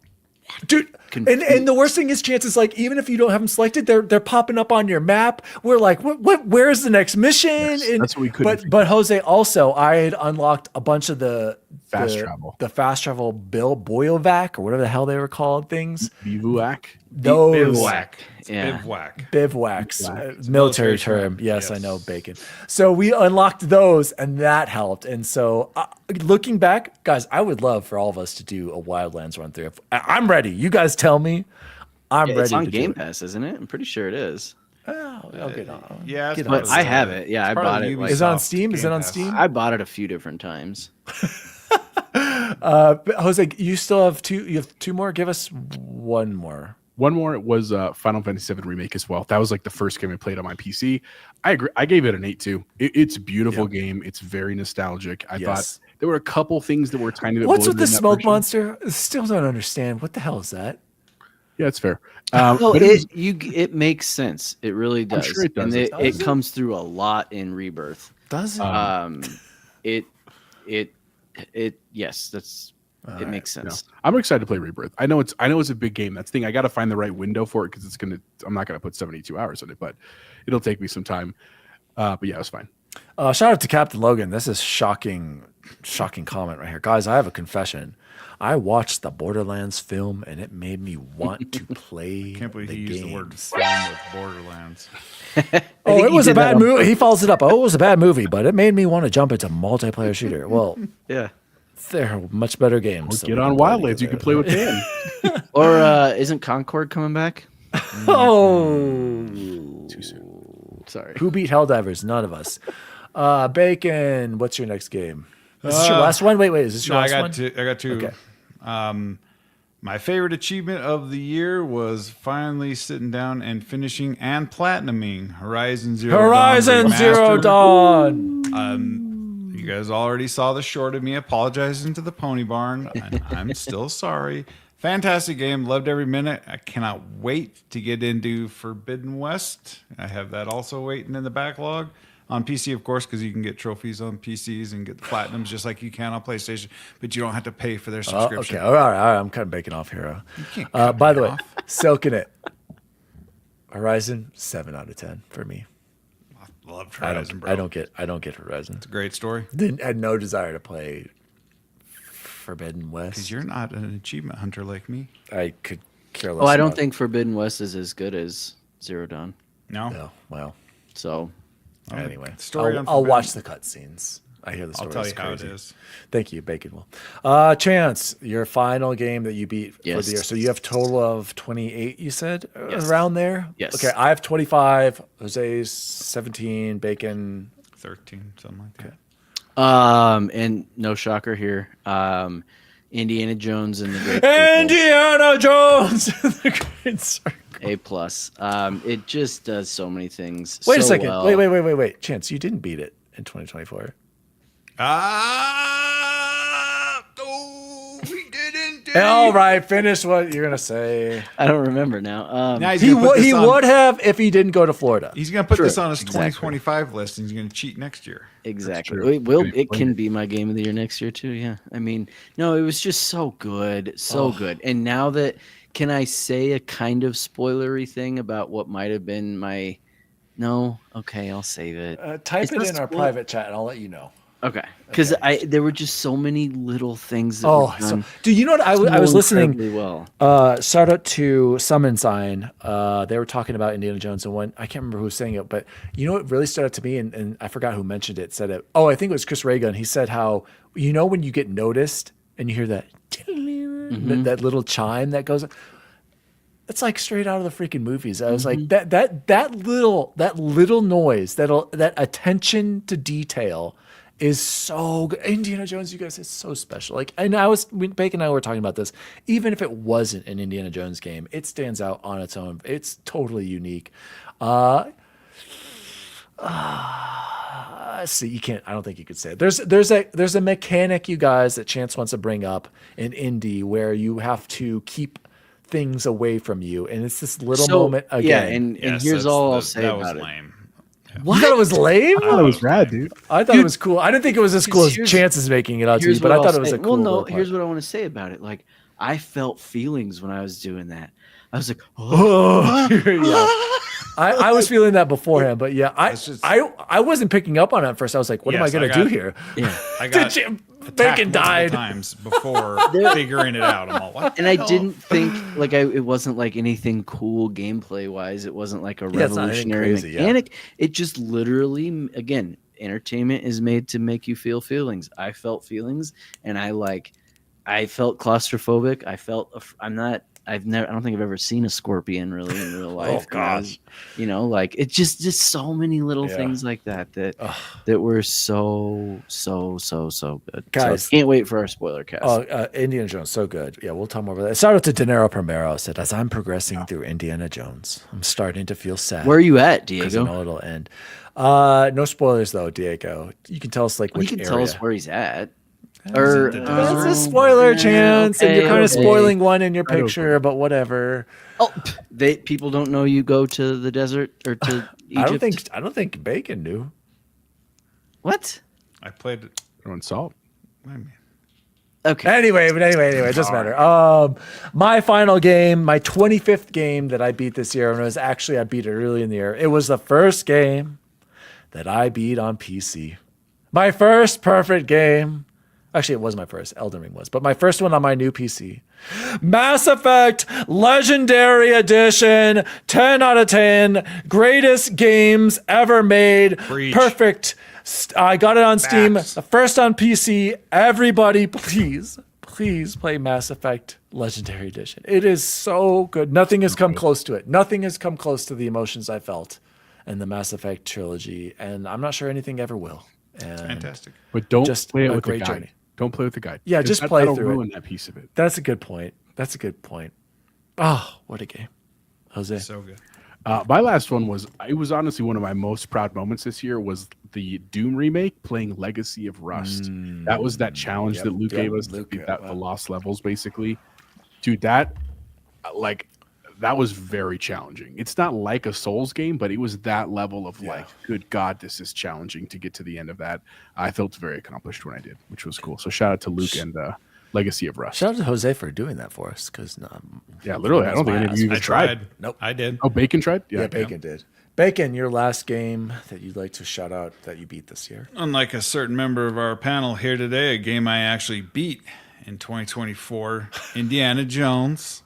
Dude, and the worst thing is, chances like even if you don't have them selected, they're popping up on your map. We're like, where's the next mission? Yes, that's what we couldn't. But Jose, also, I had unlocked a bunch of the fast travel Boyovac or whatever the hell they were called things. Bivouac. Bivouac. Yeah. Bivouacs, military term. Yes, I know, Bacon. So we unlocked those, and that helped. And so, looking back, guys, I would love for all of us to do a Wildlands run through. I'm ready. You guys tell me. I'm ready. It's on to Game do it. Pass, isn't it? I'm pretty sure it is. I'll get on. Yeah, but I have it. Yeah, I bought it. Is it on Steam? Is it on Steam? I bought it a few different times. Jose, you still have two. You have two more. Give us one more. One more was Final Fantasy VII Remake as well. That was like the first game I played on my PC. I agree. I gave it an 8 too. It's a beautiful game. It's very nostalgic. I thought there were a couple things that were tiny bit. What's with the smoke monster? I still don't understand. What the hell is that? Yeah, it's fair. No, but it makes sense. It really does. I'm sure it does. And it comes through a lot in Rebirth. Does it? Yes, that's. It makes sense. Yeah. I'm excited to play Rebirth. I know it's a big game. That's the thing. I got to find the right window for it because I'm not gonna put 72 hours in it, but it'll take me some time. But yeah, it was fine. Shout out to Captain Logan. This is shocking comment right here, guys. I have a confession. I watched the Borderlands film and it made me want to play. I can't believe he used the word games. film with Borderlands. Oh, it was a bad movie. He follows it up. Oh, it was a bad movie, but it made me want to jump into multiplayer shooter. Well, yeah. They're much better games. Get on Wildlands. You can play with Dan. Or isn't Concord coming back? Oh, Too soon. Sorry. Who beat Helldivers? None of us. Bacon. What's your next game? Is this your last one? Wait. Is this your last one? I got two. Okay. My favorite achievement of the year was finally sitting down and finishing and platinuming Horizon Zero Dawn. You guys already saw the short of me apologizing to the Pony Barn, and I'm still sorry. Fantastic game. Loved every minute. I cannot wait to get into Forbidden West. I have that also waiting in the backlog. On PC, of course, because you can get trophies on PCs and get the platinums just like you can on PlayStation, but you don't have to pay for their subscription. Okay, all right. I'm kind of baking off here. By the way, Silking It. Horizon, 7 out of 10 for me. I love Horizon, bro. I don't get Horizon. It's a great story. Had no desire to play Forbidden West. Because you're not an achievement hunter like me. I could care less. Oh, I don't about- think Forbidden West is as good as Zero Dawn. No. No, well. So Anyway, Story I'll watch the cutscenes. I hear the story. I'll tell you crazy. how it is. Thank you, Bacon Will. Chance, your final game that you beat for Yes. the year. So you have total of 28, you said? Yes. Around there? Yes. Okay, I have 25. Jose's 17. Bacon. 13, something like that. and no shocker here. Indiana Jones and the Great Circle. Indiana Jones! The Great Circle. A+. It just does so many things. Wait a so second. well. Wait. Chance, you didn't beat it in 2024. We didn't. All right, finish what you're gonna say. I don't remember now. Now he's He gonna put this on- would have if he didn't go to Florida. He's going to put True, this on his exactly. 2025 list, and he's going to cheat next year. Exactly. true. It can be my game of the year next year too. Yeah. I mean, no, it was just so good, so good. And now that, can I say a kind of spoilery thing about what might have been my? No. Okay, I'll save it. Type It's it not in our spoil- private chat, and I'll let you know. Okay, because there were just so many little things. That Oh, were done do you know what I was listening? incredibly well. Shout out to Summon Sign. They were talking about Indiana Jones, and one I can't remember who was saying it, but you know what really stood out to me, and I forgot who mentioned it. Said it. Oh, I think it was Chris Reagan. He said how when you get noticed and you hear that that little chime that goes. It's like straight out of the freaking movies. I was like that little noise, that attention to detail is so good. Indiana Jones, you guys, it's so special. Like, and Bacon and I were talking about this. Even if it wasn't an Indiana Jones game, it stands out on its own. It's totally unique. See, you can't. I don't think you could say it. There's a mechanic, you guys, that Chance wants to bring up in Indy where you have to keep things away from you, and it's this little moment again. Yeah, and Yes, here's all I'll say that about was it. lame. You thought it was lame? I thought it was rad, dude. I thought it was cool. I didn't think it was as cool as Here's- Chance is making it out to be, Here's but I what thought I'll it was say. a cool. Well, no, little part. here's what I want to say about it. Like, I felt feelings when I was doing that. I was like, Oh, yeah. I was feeling that beforehand, but yeah, I wasn't picking up on it at first. I was like, what am I Yes, going to do here? yeah. I got Bacon attacked died. multiple times before figuring it out. I'm all, what? And I didn't think like it wasn't like anything cool gameplay wise. It wasn't like a Yeah, it's not anything revolutionary crazy, yeah. mechanic. It just literally, again, entertainment is made to make you feel feelings. I felt feelings, and I felt claustrophobic. I'm not I don't think I've ever seen a scorpion really in real life. Oh gosh. Like it's just so many little things like that were so good. Guys, so can't wait for our spoiler cast. Indiana Jones, so good. Yeah, we'll talk more about that. Shout out to De Niro Primero. Said, as I'm progressing through Indiana Jones, I'm starting to feel sad. Where are you at, Because I Diego? know it'll end. No spoilers though, Diego. You can tell us like which You can area. tell us where he's at. Or That's a spoiler chance, and you're kind of okay. spoiling one in your picture, but whatever. Oh, people don't know you go to the desert or to Egypt. I don't think Bacon knew. What? I played it. Throwing salt. I mean, Okay. Anyway, it doesn't matter. My final game, my 25th game that I beat this year, and I beat it early in the year. It was the first game that I beat on PC. My first perfect game. Actually, it was my first. Elden Ring was, but my first one on my new PC. Mass Effect Legendary Edition, 10 out of 10, greatest games ever made. Preach. Perfect. I got it on Steam, Facts. the first on PC. Everybody, please play Mass Effect Legendary Edition. It is so good. Nothing has come close to it. Nothing has come close to the emotions I felt in the Mass Effect trilogy, and I'm not sure anything ever will. And fantastic. But don't Just play it a with the great guide. journey. Don't play with the guide. Yeah, just play that'll through it. ruin that piece of it. That's a good point. Oh, what a game. Jose. So good. My last one was, it was honestly one of my most proud moments this year, was the Doom remake playing Legacy of Rust. That was that challenge that Luke gave us, Luke, the lost levels, basically. Dude, that was very challenging. It's not like a Souls game, but it was that level of like, good God, this is challenging to get to the end of that. I felt very accomplished when I did, which was cool. So shout out to Luke and Legacy of Rust. Shout out to Jose for doing that for us, because Yeah, literally. I don't think any of you even I tried. Nope. I did. Oh, Bacon tried? Yeah, Bacon did. Bacon, your last game that you'd like to shout out that you beat this year. Unlike a certain member of our panel here today, a game I actually beat in 2024, Indiana Jones.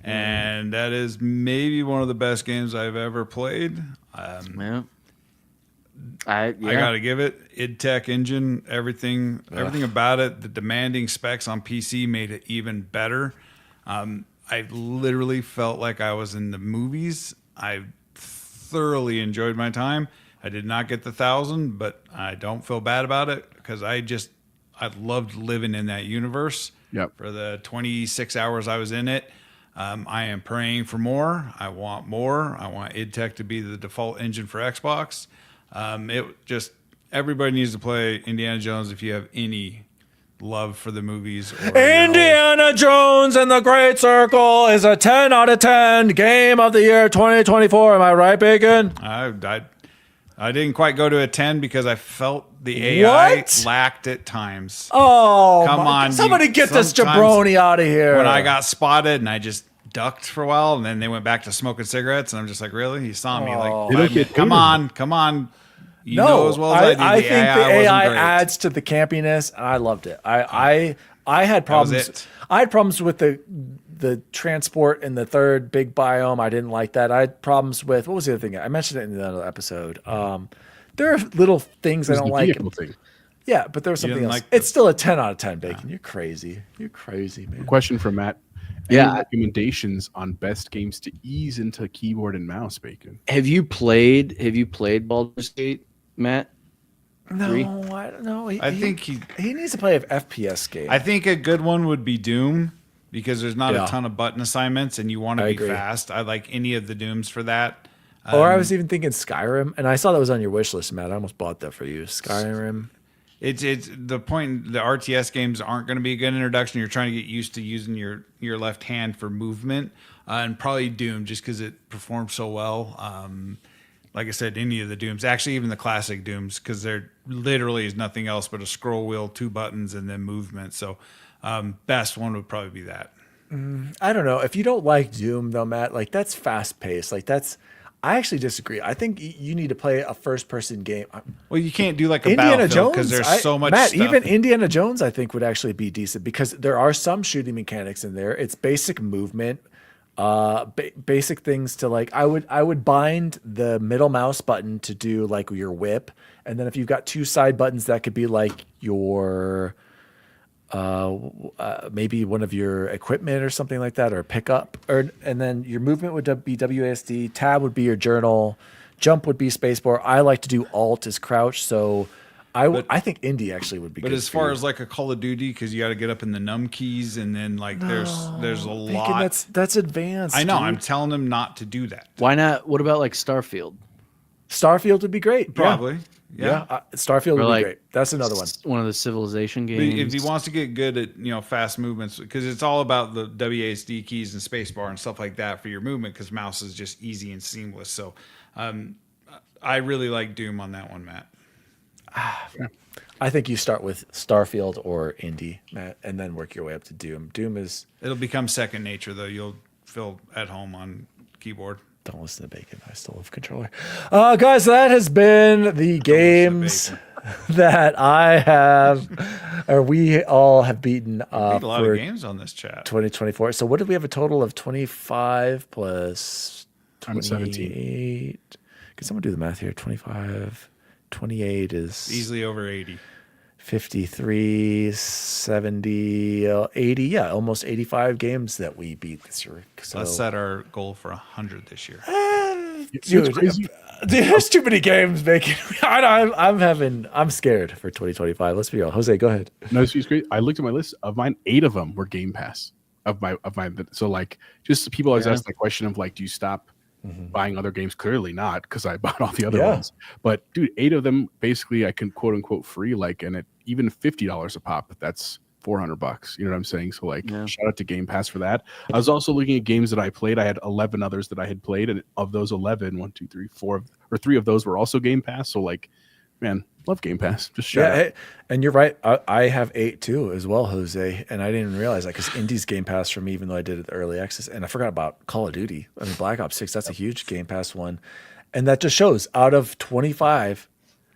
And that is maybe one of the best games I've ever played. Yeah. I got to give it id Tech engine, everything about it. The demanding specs on PC made it even better. I literally felt like I was in the movies. I thoroughly enjoyed my time. I did not get the 1,000, but I don't feel bad about it because I loved living in that universe. Yep. For the 26 hours I was in it. I am praying for more. I want more. I want id Tech to be the default engine for Xbox. Everybody needs to play Indiana Jones if you have any love for the movies. Indiana Jones and the Great Circle is a 10 out of 10 game of the year 2024. Am I right, Bacon? I didn't quite go to a 10 because I felt the AI What? lacked at times. Oh, Come on, somebody you- get this sometimes jabroni out of here. When I got spotted and I just ducked for a while and then they went back to smoking cigarettes and I'm just like, really? He saw me. They don't get Come on. You know as well as I do. think the AI wasn't great. adds to the campiness, and I loved it. I had problems. it. I had problems with the transport in the third big biome. I didn't like that. I had problems with, what was the other thing? I mentioned it in the other episode. There are little things I It was don't the like. vehicle thing. Yeah, but there was something didn't else. like It's still a 10 out of 10, Bacon. You're crazy. You're crazy, man. Question from Matt. Yeah. Any recommendations on best games to ease into keyboard and mouse, Bacon? Have you played Baldur's Gate, Matt? No, Three? I don't know. I think he needs to play an FPS game. I think a good one would be Doom because there's not Yeah. a ton of button assignments and you want to I be agree. fast. I like any of the Dooms for that. Or I was even thinking Skyrim, and I saw that was on your wish list, Matt. I almost bought that for you. Skyrim. It's the point. The RTS games aren't going to be a good introduction. You're trying to get used to using your left hand for movement, and probably Doom just because it performs so well. Like I said, any of the Dooms, actually even the classic Dooms, because there literally is nothing else but a scroll wheel, 2 buttons, and then movement. So best one would probably be that. I don't know. If you don't like Doom, though, Matt, like that's fast paced. I actually disagree. I think you need to play a first person game. Well, you can't do like a Indiana Battlefield Jones, because there's so much Matt, stuff. even Indiana Jones, I think would actually be decent because there are some shooting mechanics in there. It's basic movement, basic things to like. I would bind the middle mouse button to do like your whip, and then if you've got 2 side buttons, that could be like your maybe one of your equipment or something like that, or a pickup, and then your movement would be WASD. Tab would be your journal. Jump would be spacebar. I like to do Alt as crouch, so I think indie actually would be. But good as for far you. as like a Call of Duty, because you got to get up in the num keys, and then like there's a Bacon, lot. that's advanced. I know. dude. I'm telling them not to do that. Why not? What about like Starfield? Starfield would be great. Probably. Yeah. Starfield would Or be like great. That's another one. One of the Civilization But games. if he wants to get good at fast movements, because it's all about the WASD keys and spacebar and stuff like that for your movement, because mouse is just easy and seamless. So I really like Doom on that one, Matt. I think you start with Starfield or indie, Matt, and then work your way up to Doom. It'll become second nature, though. You'll feel at home on keyboard. Don't listen to Bacon. I still have controller. Guys, that has been the games that I have, or we all have beaten Beat a lot for of games on this chat. 2024. So what did we have a total of 25 plus I'm 17. 28? Can someone do the math here? 25, 28 is Easily over 80. 53, 70, 80. Yeah, almost 85 games that we beat this year. So, Let's set our goal for 100 this year. dude, there's too many games, Bacon. I'm scared for 2025. Let's be real. Jose, go ahead. No, it's great. I looked at my list of mine. 8 of them were Game Pass of my. So like, just people always ask the question of like, do you stop buying other games? Clearly not, because I bought all the other ones. But dude, 8 of them basically I can quote unquote free. Like, and at even $50 a pop, that's $400. You know what I'm saying? So like, shout out to Game Pass for that. I was also looking at games that I played. I had 11 others that I had played, and of those 11, 1, 2, 3, 4, or 3 of those were also Game Pass. So like, man, love Game Pass. Just shout out. Hey, and you're right. I have 8 too as well, Jose. And I didn't even realize that because Indie's Game Pass for me, even though I did it the early access. And I forgot about Call of Duty. I mean, Black Ops 6, that's a huge Game Pass one. And that just shows out of 25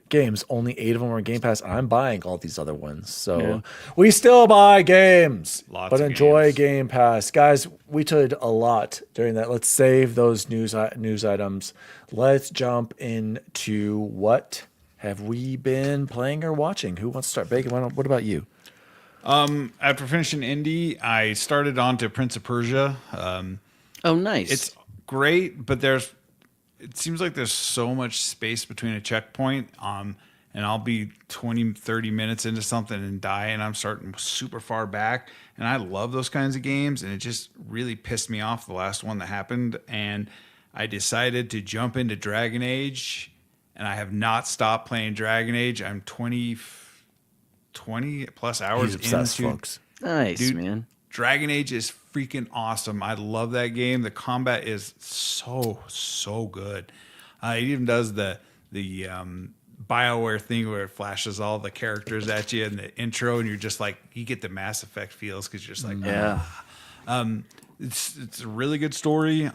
games, only 8 of them are Game Pass. And I'm buying all these other ones. So we still buy games, but enjoy Game Pass. Guys, we told a lot during that. Let's save those news items. Let's jump into what have we been playing or watching? Who wants to start? Bacon, what about you? After finishing Indie, I started on to Prince of Persia. Oh, nice. It's great, but it seems like there's so much space between a checkpoint. And I'll be 20, 30 minutes into something and die, and I'm starting super far back. And I love those kinds of games, and it just really pissed me off the last one that happened. And I decided to jump into Dragon Age, and I have not stopped playing Dragon Age. I'm 20 plus hours He's obsessed, into. folks. Nice, Dude, man. Dragon Age is freaking awesome. I love that game. The combat is so good. It even does the BioWare thing where it flashes all the characters at you in the intro, and you're just like, you get the Mass Effect feels because you're just like, it's a really good story.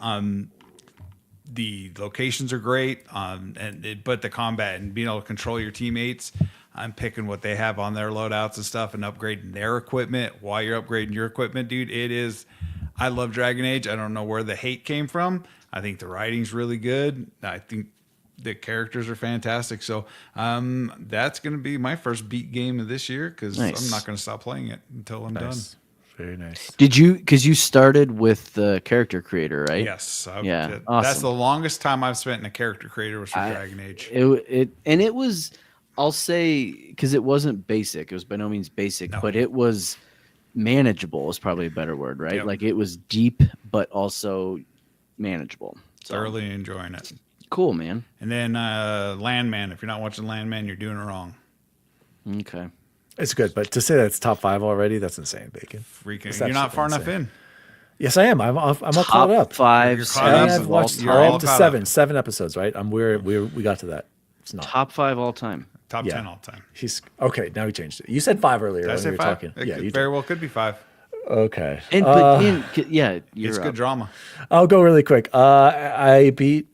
The locations are great, but the combat and being able to control your teammates. I'm picking what they have on their loadouts and stuff and upgrading their equipment while you're upgrading your equipment, dude. I love Dragon Age. I don't know where the hate came from. I think the writing's really good. I think the characters are fantastic. So that's going to be my first beat game of this year because I'm not going to stop playing it until I'm done. Very nice. Did you? Because you started with the character creator, right? Yes. Awesome. That's the longest time I've spent in a character creator was for Dragon Age. It was. I'll say because it wasn't basic. It was by no means basic, but it was manageable. Is probably a better word, right? Yep. Like it was deep, but also manageable. So, Thoroughly enjoying it. Cool, man. And then Landman. If you're not watching Landman, you're doing it wrong. Okay. It's good, but to say that it's top 5 already, that's insane, Bacon. Freaking, you're not far enough in. Yes, I am. I'm all caught up. Top 5. You're caught up. I've watched all up to 7 episodes, right? We got to that. It's not top 5 all time. Top 10 all time. He's okay. Now he changed it. You said 5 earlier. Did I when say we were 5? talking. It Yeah, could you very well could be 5. Okay. And you're It's up. good drama. I'll go really quick. I beat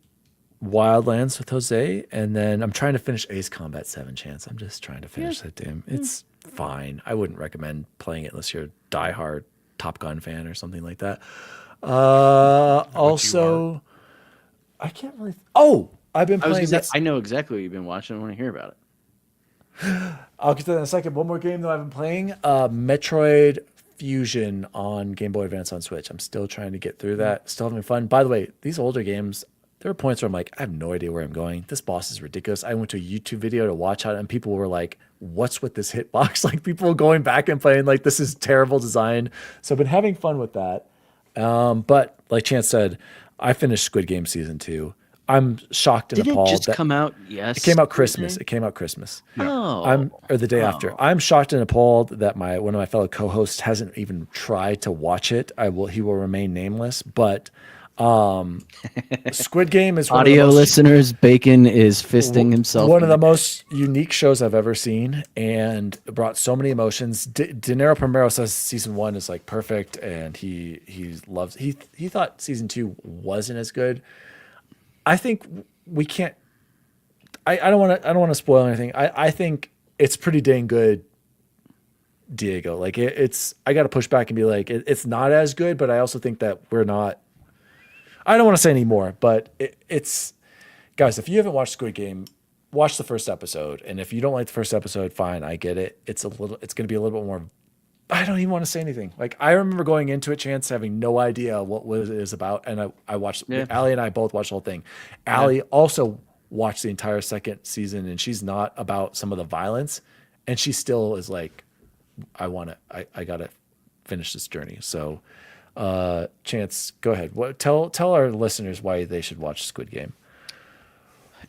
Wildlands with Jose, and then I'm trying to finish Ace Combat 7 Chance. I'm just trying to finish that game. It's fine. I wouldn't recommend playing it unless you're a diehard Top Gun fan or something like that. Also, I can't really. I've been playing that. I know exactly what you've been watching. I want to hear about it. I'll get to that in a second. One more game that I've been playing, Metroid Fusion on Game Boy Advance on Switch. I'm still trying to get through that. Still having fun. By the way, these older games, there are points where I'm like, I have no idea where I'm going. This boss is ridiculous. I went to a YouTube video to watch it, and people were like, what's with this hitbox? Like, people going back and playing like, this is terrible design. So I've been having fun with that. But like Chance said, I finished Squid Game season 2. I'm shocked and Did appalled. it just come out? Yes. It came out Christmas. It came out Christmas. Oh. Or the day after. I'm shocked and appalled that one of my fellow co-hosts hasn't even tried to watch it. He will remain nameless. But Squid Game is audio listeners. Bacon is fisting himself. One of the most unique shows I've ever seen, and it brought so many emotions. De Niro Primero says season 1 is like perfect, and he loves. He thought season 2 wasn't as good. I think we can't. I don't want to spoil anything. I think it's pretty dang good, Diego. Like it's. I got to push back and be like, it's not as good, but I also think that we're not. I don't want to say any more, but it's guys. If you haven't watched Squid Game, watch the first episode, and if you don't like the first episode, fine. I get it. It's going to be a little bit more. I don't even want to say anything. Like, I remember going into it, Chance, having no idea what it is about. And I watched, Allie and I both watched the whole thing. Allie also watched the entire second season, and she's not about some of the violence. And she still is like, I got to finish this journey. So, Chance, go ahead. Tell our listeners why they should watch Squid Game.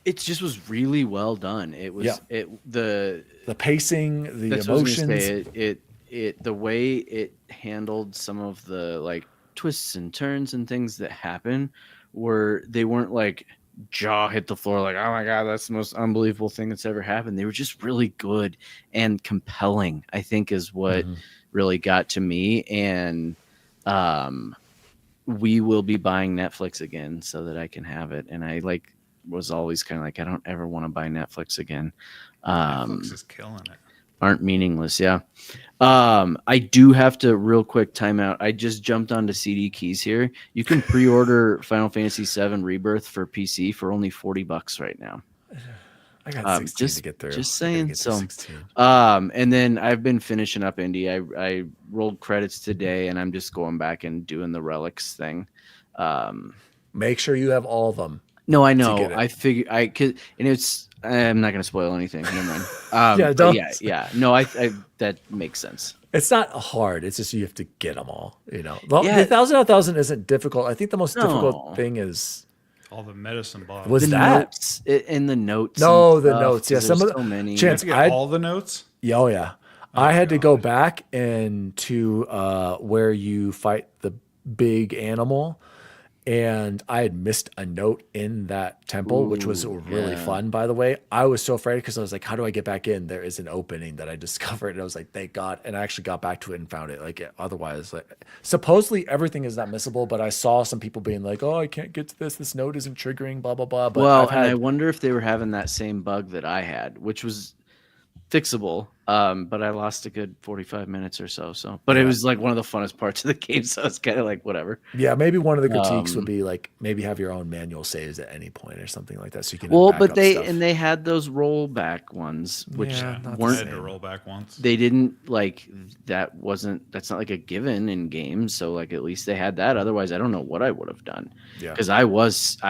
It just was really well done. It was the pacing, the emotions. The way it handled some of the like twists and turns and things that happen, they weren't like jaw hit the floor like, oh my god, that's the most unbelievable thing that's ever happened. They were just really good and compelling, I think, is what really got to me. And we will be buying Netflix again so that I can have it. And I was always kind of like, I don't ever want to buy Netflix again. Netflix is killing it. Aren't meaningless, yeah. I do have to real quick timeout. I just jumped onto CD Keys here. You can pre-order Final Fantasy VII Rebirth for PC for only $40 right now. I got 16 to get through. Just saying. So, and then I've been finishing up indie. I rolled credits today, and I'm just going back and doing the relics thing. Make sure you have all of them. No, I know. I figure I'm not going to spoil anything. Never mind. Yeah, don't. Yeah. No, I that makes sense. It's not hard. It's just you have to get them all. You know, the 1,000 out of 1,000 isn't difficult. I think the most difficult thing is all the medicine bottles. Was the that notes, in the notes? No, the notes. Yeah, some of so many. Chance, you have to get all the notes. Yeah, yeah. I had to go back into where you fight the big animal. And I had missed a note in that temple, which was really fun, by the way. I was so afraid because I was like, how do I get back in? There is an opening that I discovered. And I was like, thank God. And I actually got back to it and found it. Otherwise, supposedly everything is not missable, but I saw some people being like, oh, I can't get to this. This note isn't triggering, blah, blah, blah. But I wonder if they were having that same bug that I had, which was fixable. But I lost a good 45 minutes or so. But it was like one of the funnest parts of the game. So it's kind of like whatever. Yeah, maybe one of the critiques would be like maybe have your own manual saves at any point or something like that, so you can. But they had those rollback ones, which weren't rollback ones. They didn't that's not like a given in games. So like at least they had that. Otherwise, I don't know what I would have done. Yeah, because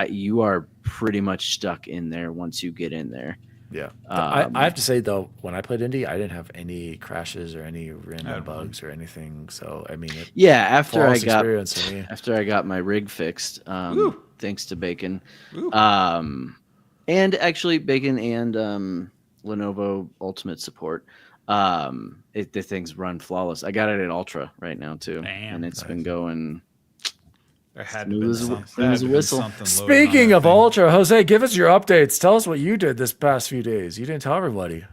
you are pretty much stuck in there once you get in there. Yeah, I have to say though, when I played indie, I didn't have any crashes or any random bugs or anything. So I mean, after I got my rig fixed, thanks to Bacon, and actually Bacon and Lenovo Ultimate support, the things run flawless. I got it at Ultra right now too, and it's been going. There had to be something. Speaking of Ultra, Jose, give us your updates. Tell us what you did this past few days. You didn't tell everybody.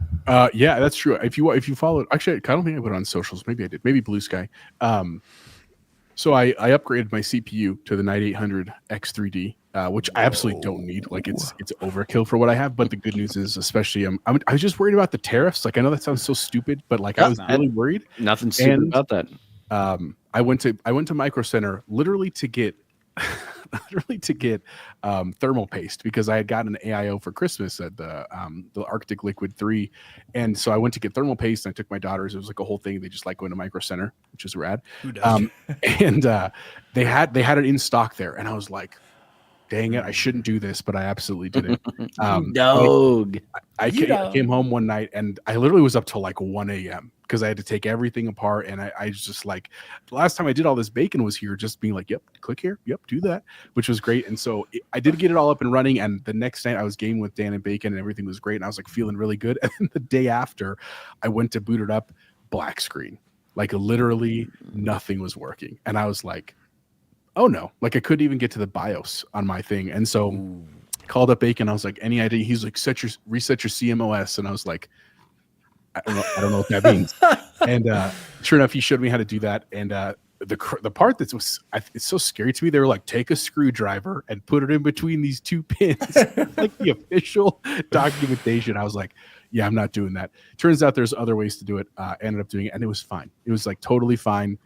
Yeah, that's true. If you followed, actually, I don't think I put it on socials. Maybe I did. Maybe Blue Sky. So I upgraded my CPU to the 9800 X3D, which I absolutely don't need. Like it's overkill for what I have. But the good news is, especially I was just worried about the tariffs. Like I know that sounds so stupid, but like I was really worried. Nothing stupid about that. I went to Micro Center literally to get literally to get thermal paste because I had gotten an AIO for Christmas at the Arctic Liquid 3. And so I went to get thermal paste and I took my daughters. It was like a whole thing. They just like going to Micro Center, which is rad. Who does? And they had it in stock there. And I was like, dang it, I shouldn't do this, but I absolutely did it. Dog. I came home one night and I literally was up till like 1 a.m. because I had to take everything apart. And I was just like, the last time I did all this, Bacon was here just being like, yep, click here. Yep, do that, which was great. And so I did get it all up and running. And the next night I was gaming with Dan and Bacon and everything was great. And I was like feeling really good. And then the day after I went to boot it up, black screen, like literally nothing was working. And I was like, oh no, like I couldn't even get to the BIOS on my thing. And so I called up Bacon. I was like, any idea? He's like, reset your CMOS. And I was like, I don't know what that means. And sure enough, he showed me how to do that. And the part that was, it's so scary to me. They were like, take a screwdriver and put it in between these two pins, like the official documentation. I was like, yeah, I'm not doing that. Turns out there's other ways to do it. Ended up doing it, and it was fine. It was like totally fine.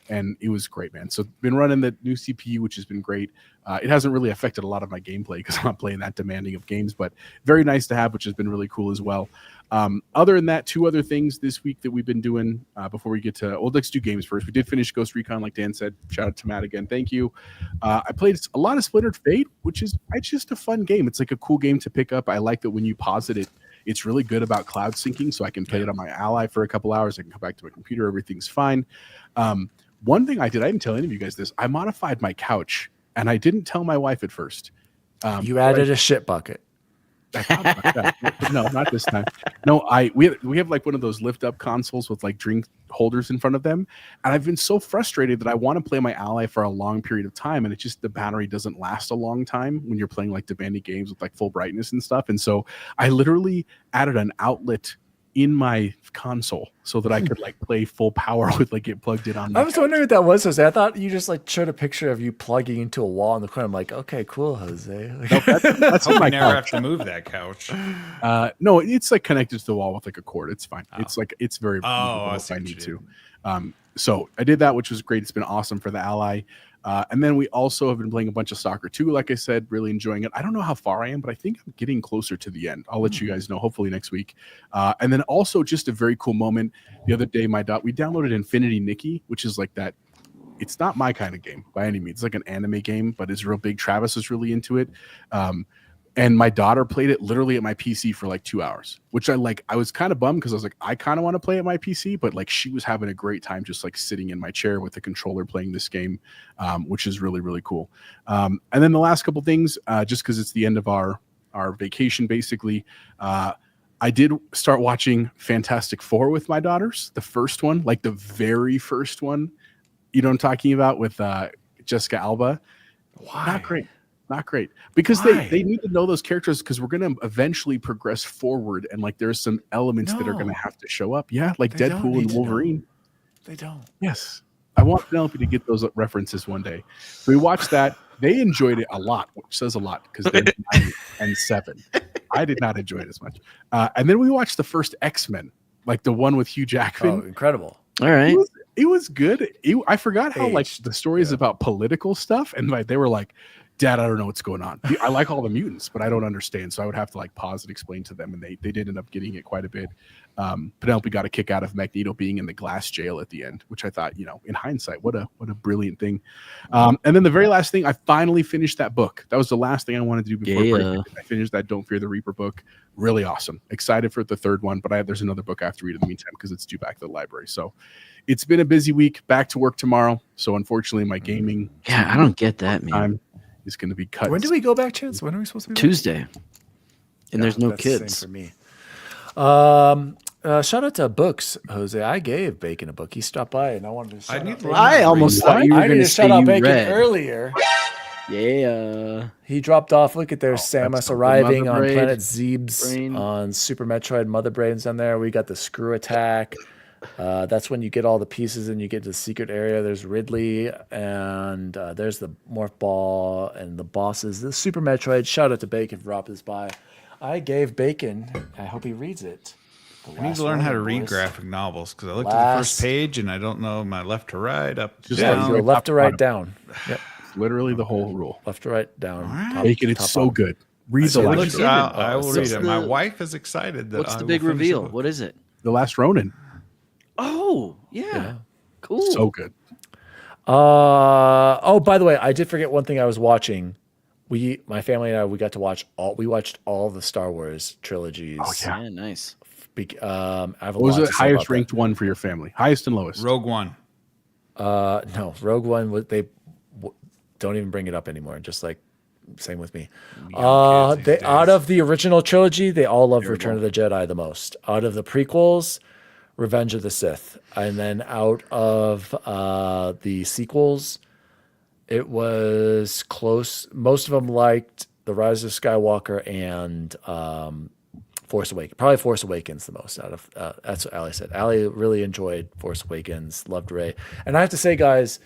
And it was great, man. So been running the new CPU, which has been great. It hasn't really affected a lot of my gameplay because I'm not playing that demanding of games, but very nice to have, which has been really cool as well. Other than that, 2 other things this week that we've been doing before we get to, well, let's do games first. We did finish Ghost Recon, like Dan said. Shout out to Matt again. Thank you. I played a lot of Splintered Fate, which is it's just a fun game. It's like a cool game to pick up. I like that when you pause it, it's really good about cloud syncing, so I can play it on my Ally for a couple hours. I can come back to my computer. Everything's fine. One thing I didn't tell any of you guys this. I modified my couch, and I didn't tell my wife at first. You added a shit bucket. No, not this time. No, we have like one of those lift up consoles with like drink holders in front of them, and I've been so frustrated that I want to play my Ally for a long period of time, and the battery doesn't last a long time when you're playing like demanding games with like full brightness and stuff. And so I literally added an outlet in my console so that I could like play full power with like it plugged in on my I was wondering what that was, Jose. I thought you just like showed a picture of you plugging into a wall in the corner. I'm like, okay, cool, Jose. No, that's Hope my you never have couch. to move that couch. No, it's like connected to the wall with like a cord. It's fine. Oh. It's very I if see I what need you to. So I did that, which was great. It's been awesome for the Ally. And then we also have been playing a bunch of soccer too. Like I said, really enjoying it. I don't know how far I am, but I think I'm getting closer to the end. I'll let you guys know hopefully next week. And then also just a very cool moment. The other day, we downloaded Infinity Nikki, which is like that. It's not my kind of game by any means. It's like an anime game, but it's real big. Travis is really into it. And my daughter played it literally at my PC for like 2 hours, which I was kind of bummed because I was like, I kind of want to play at my PC, but like she was having a great time just like sitting in my chair with the controller playing this game, which is really, really cool. And then the last couple things, just because it's the end of our vacation, basically, I did start watching Fantastic Four with my daughters. The first one, like the very first one, you know what I'm talking about, with Jessica Alba. Why? Not great because Why? they need to know those characters because we're going to eventually progress forward, and like there's some elements that are going to have to show up. Yeah, like They don't Deadpool need and to know. Wolverine. They don't. Yes, I want Penelope to get those references one day. We watched that. They enjoyed it a lot, which says a lot because they're 9 and 7. I did not enjoy it as much. And then we watched the first X-Men, like the one with Hugh Jackman. Oh, incredible. All right. It was good. I forgot how like Aged, the story is yeah. about political stuff, and like they were like, Dad, I don't know what's going on. I like all the mutants, but I don't understand. So I would have to like pause and explain to them, and they did end up getting it quite a bit. Penelope got a kick out of Magneto being in the glass jail at the end, which I thought, in hindsight, what a brilliant thing. And then the very last thing, I finally finished that book. That was the last thing I wanted to do before break. I finished that Don't Fear the Reaper book. Really awesome. Excited for the third one, but there's another book I have to read in the meantime because it's due back to the library. So it's been a busy week. Back to work tomorrow. So unfortunately, my gaming Yeah, I don't get that, man. time is going to be cut. When do we go back, Chance? When are we supposed to be back? Tuesday. And there's no That's the same kids. for me. Shout out to Books, Jose. I gave Bacon a book. He stopped by, and I wanted to shout out Bacon. I almost thought you were I going need to to say shout out you Bacon read. earlier. Yeah. He dropped off. Look at there's Samus that's arriving Mother on Braid. Planet Zebes Brain. on Super Metroid. Mother Brain's on there. We got the Screw Attack. That's when you get all the pieces and you get to the secret area. There's Ridley and there's the Morph Ball and the bosses. The Super Metroid. Shout out to Bacon for dropping this by. I gave Bacon. I hope he reads it. I need to learn how to read graphic novels because I looked at the first page and I don't know my left to right, up to Just Yeah, down. you go left to right down. Yep. literally the whole rule. Left to right, down. right. Top, Bacon, it's top, so bottom. good. Read the It legend. looks good. I will What's read it. My the- wife is excited that What's I the will big finish the reveal? book. What is it? The Last Ronin. Oh, yeah. Cool. So good. Oh, by the way, I did forget one thing I was watching. My family and I, we watched all the Star Wars trilogies. Oh, yeah. Yeah, nice. I have a What was lot the to say highest about ranked one for your family? Highest and lowest? Rogue One. that. No, Rogue One. Don't even bring it up anymore. Just like same with me. Young kids these Out days. of the original trilogy, they all love Return of the Jedi the most. Out of the prequels, Revenge of the Sith, and then out of the sequels, it was close. Most of them liked The Rise of Skywalker and Force Awakens. Probably Force Awakens the most out of. That's what Allie said. Allie really enjoyed Force Awakens, loved Rey, and I have to say, guys,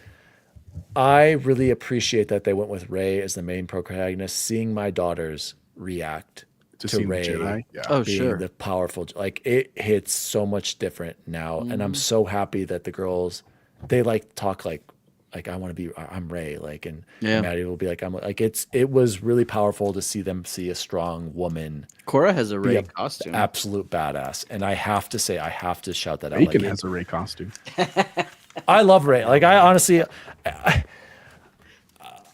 I really appreciate that they went with Rey as the main protagonist. Seeing my daughters react to see the Rey Jedi? Yeah. Oh, being sure. the powerful, like it hits so much different now, and I'm so happy that the girls they like talk like I'm Rey, like, and Yeah. Maddie will be like I'm like it was really powerful to see them see a strong woman Cora has a be Rey a costume. absolute badass, and I have to say I have to shout that out. Bacon Like, has a Rey costume. I love Rey. Like I honestly,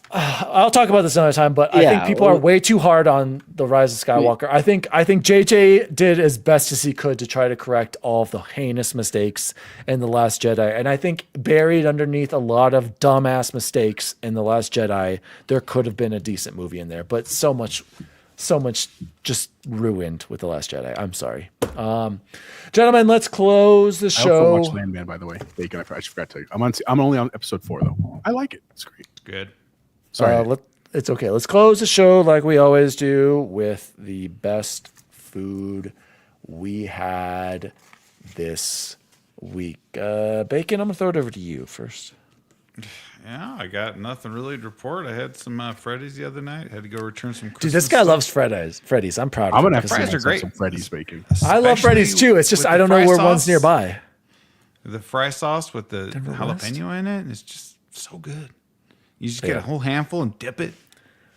I'll talk about this another time. But I think people are way too hard on the Rise of Skywalker. I think JJ did as best as he could to try to correct all of the heinous mistakes in the Last Jedi. And I think buried underneath a lot of dumbass mistakes in the Last Jedi, there could have been a decent movie in there. But so much just ruined with the Last Jedi. I'm sorry. Gentlemen, let's close the I also show. watched Landman, by the way. Bacon, I forgot to tell you. I'm only on episode 4 though. I like it. It's great. Good. Sorry. It's okay. Let's close the show like we always do with the best food we had this week. Bacon, I'm gonna throw it over to you first. Yeah, I got nothing really to report. I had some Freddy's the other night. Had to go return some Christmas Dude, this guy stuff. loves Freddy's. I'm proud of I'm him. gonna have to fries make are great. some Freddy's bacon. I love Freddy's too. It's just With I don't the know fry where sauce, one's nearby. The fry sauce with the Denver jalapeno in it. It's just so good. You just get Yeah. a whole handful and dip it,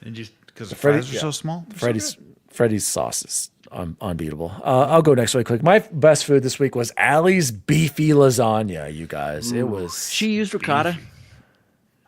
and just because the fries are so small. they're so good. Freddy's sauce is unbeatable. I'll go next really quick. My best food this week was Allie's beefy lasagna. You guys, it was. She used ricotta.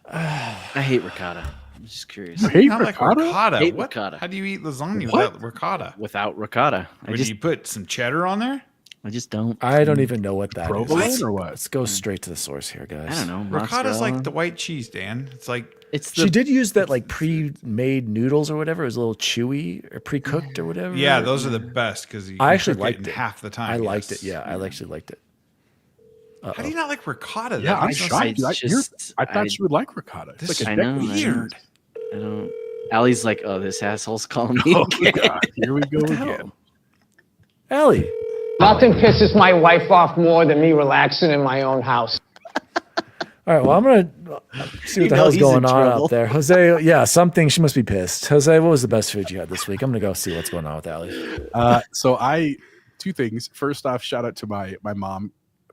I hate ricotta. I'm just curious. Hey, Not like ricotta. Hate What? ricotta. How do you eat lasagna What? without ricotta? Without ricotta, Would you put some cheddar on there? I just don't. I don't even know what that is. Provolone or what? Let's go straight to the source here, guys. I don't know. Ricotta's mozzarella. like the white cheese, Dan. It's like It's the She did use that like pre-made noodles or whatever. It was a little chewy or pre-cooked or whatever. yeah, those are the best because you I actually cook liked in it. half the time. I liked yes. it. Yeah, I actually liked it. How do you not like ricotta? Yeah, I'm makes no shocked. sense. just- I thought you would like ricotta. It's This like a I know. Weird. I don't. Allie's like, oh, this asshole's calling me. Oh again." God, here we go again. Allie. Nothing pisses my wife off more than me relaxing in my own house. All right, well, I'm going to see what the hell's he's in going on trouble. out there. Jose, yeah, something. She must be pissed. Jose, what was the best food you had this week? I'm going to go see what's going on with Allie. So two things. First off, shout out to my mom.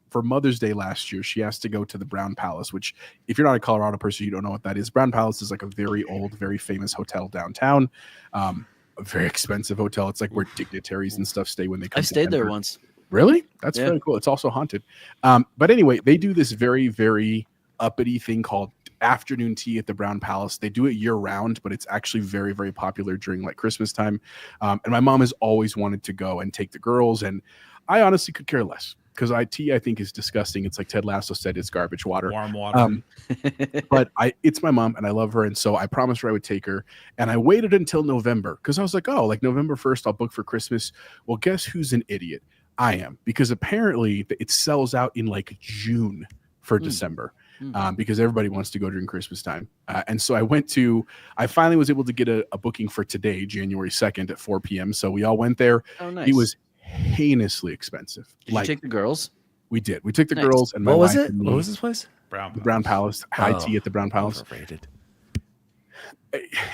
For Mother's Day last year, she asked to go to the Brown Palace, which if you're not a Colorado person, you don't know what that is. Brown Palace is like a very old, very famous hotel downtown. A very expensive hotel. It's like where dignitaries and stuff stay when they come. I to stayed there Denver. once. Really? That's Yeah. very cool. It's also haunted. But anyway, they do this very, very uppity thing called afternoon tea at the Brown Palace. They do it year round, but it's actually very, very popular during like Christmas time. And my mom has always wanted to go and take the girls. And I honestly could care less because tea, I think, is disgusting. It's like Ted Lasso said, it's garbage water. Warm water. But it's my mom and I love her. And so I promised her I would take her. And I waited until November because I was like, oh, like November 1st, I'll book for Christmas. Well, guess who's an idiot? I am, because apparently it sells out in like June for December because everybody wants to go during Christmas time. And so I finally was able to get a booking for today, January 2nd at 4 p.m. So we all went there. Oh, nice. It was heinously expensive. Did you take the girls? We did. We took the Nice. girls and my What was wife it? and me. What was this place? Brown. The Brown Palace, high tea at the Brown Palace. Overrated.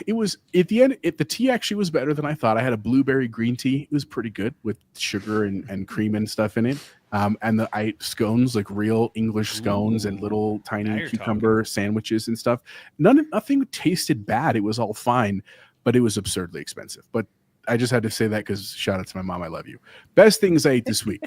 It was at the end. The tea actually was better than I thought. I had a blueberry green tea. It was pretty good with sugar and cream and stuff in it. And I ate scones, like real English scones, and little Now tiny you're cucumber sandwiches and stuff. Nothing tasted bad. It was all fine, but it was absurdly expensive. But I just had to say that because shout out to my mom. I love you. Best things I ate this week.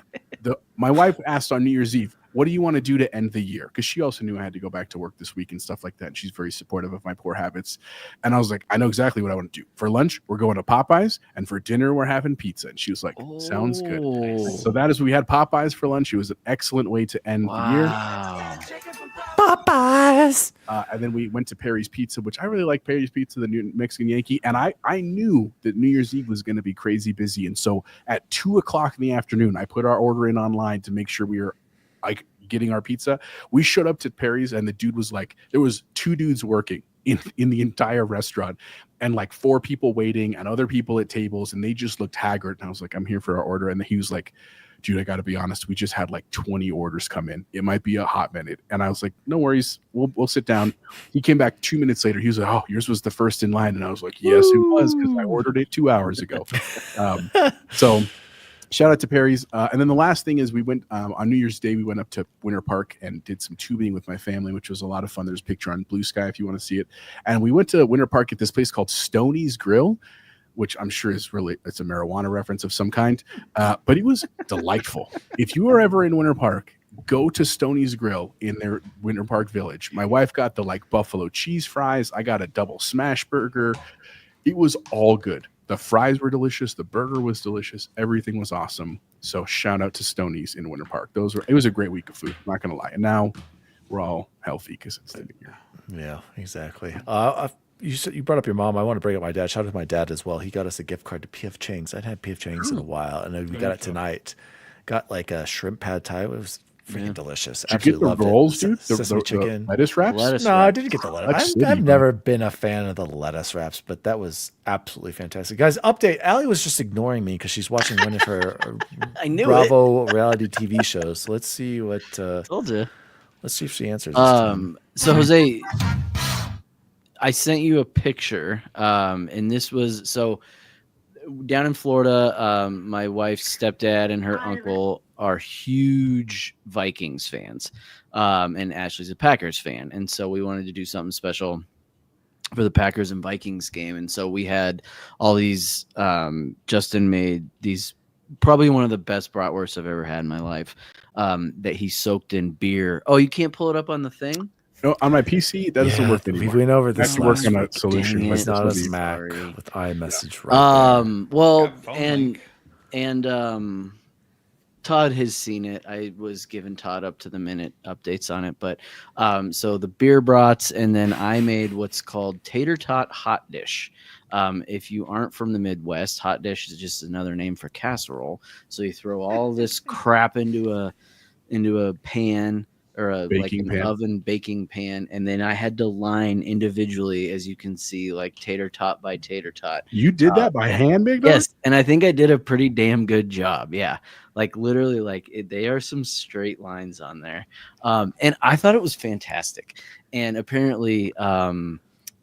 My wife asked on New Year's Eve, what do you want to do to end the year? Because she also knew I had to go back to work this week and stuff like that. And she's very supportive of my poor habits. And I was like, I know exactly what I want to do. For lunch, we're going to Popeyes. And for dinner, we're having pizza. And she was like, sounds good. So that is, we had Popeyes for lunch. It was an excellent way to end the year. Popeyes. And then we went to Perry's Pizza, which I really like Perry's Pizza, the new Mexican Yankee. And I knew that New Year's Eve was going to be crazy busy. And so at 2:00 in the afternoon, I put our order in online to make sure we were like getting our pizza. We showed up to Perry's and the dude was like, there was 2 dudes working in the entire restaurant and like 4 people waiting and other people at tables. And they just looked haggard. And I was like, I'm here for our order. And he was like, dude, I got to be honest. We just had like 20 orders come in. It might be a hot minute. And I was like, no worries. We'll sit down. He came back 2 minutes later. He was like, oh, yours was the first in line. And I was like, yes, it was, because I ordered it 2 hours ago. So shout out to Perry's. And then the last thing is we went on New Year's Day, we went up to Winter Park and did some tubing with my family, which was a lot of fun. There's a picture on Blue Sky if you want to see it. And we went to Winter Park at this place called Stoney's Grill, which I'm sure is it's a marijuana reference of some kind. But it was delightful. If you are ever in Winter Park, go to Stoney's Grill in their Winter Park Village. My wife got the like buffalo cheese fries. I got a double smash burger. It was all good. The fries were delicious. The burger was delicious. Everything was awesome. So shout out to Stoney's in Winter Park. It was a great week of food. I'm not going to lie. And now we're all healthy because it's the new year. Yeah, exactly. You brought up your mom. I want to bring up my dad. Shout out to my dad as well. He got us a gift card to P.F. Chang's. I'd had P.F. Chang's in a while, and we got it tonight. Got like a shrimp pad thai. It was freaking delicious. Did you get the rolls, dude? Sesame chicken. The lettuce wraps? No, I didn't get the lettuce. I've never been a fan of the lettuce wraps, but that was absolutely fantastic. Guys, update. Allie was just ignoring me because she's watching one of her Bravo reality TV shows. So let's see what. Told you. Let's see if she answers this time. So Jose, I sent you a picture, and this was so down in Florida. My wife's stepdad and her uncle are huge Vikings fans, and Ashley's a Packers fan, and so we wanted to do something special for the Packers and Vikings game, and so we had all these. Justin made these, probably one of the best bratwursts I've ever had in my life. That he soaked in beer. Oh, you can't pull it up on the thing? No, on my PC, that doesn't work anymore. We went over this. I have to work on a solution. It's not a Mac with iMessage. Well, and Todd has seen it. I was giving Todd up to the minute updates on it, but so the beer brats, and then I made what's called tater tot hot dish. If you aren't from the Midwest, hot dish is just another name for casserole. So you throw all this crap into a pan or oven baking pan, and then I had to line individually, as you can see, like tater tot by tater tot. You did that by hand, Big Dog? Yes, and I think I did a pretty damn good job. Yeah, like literally, they are some straight lines on there, and I thought it was fantastic. And apparently,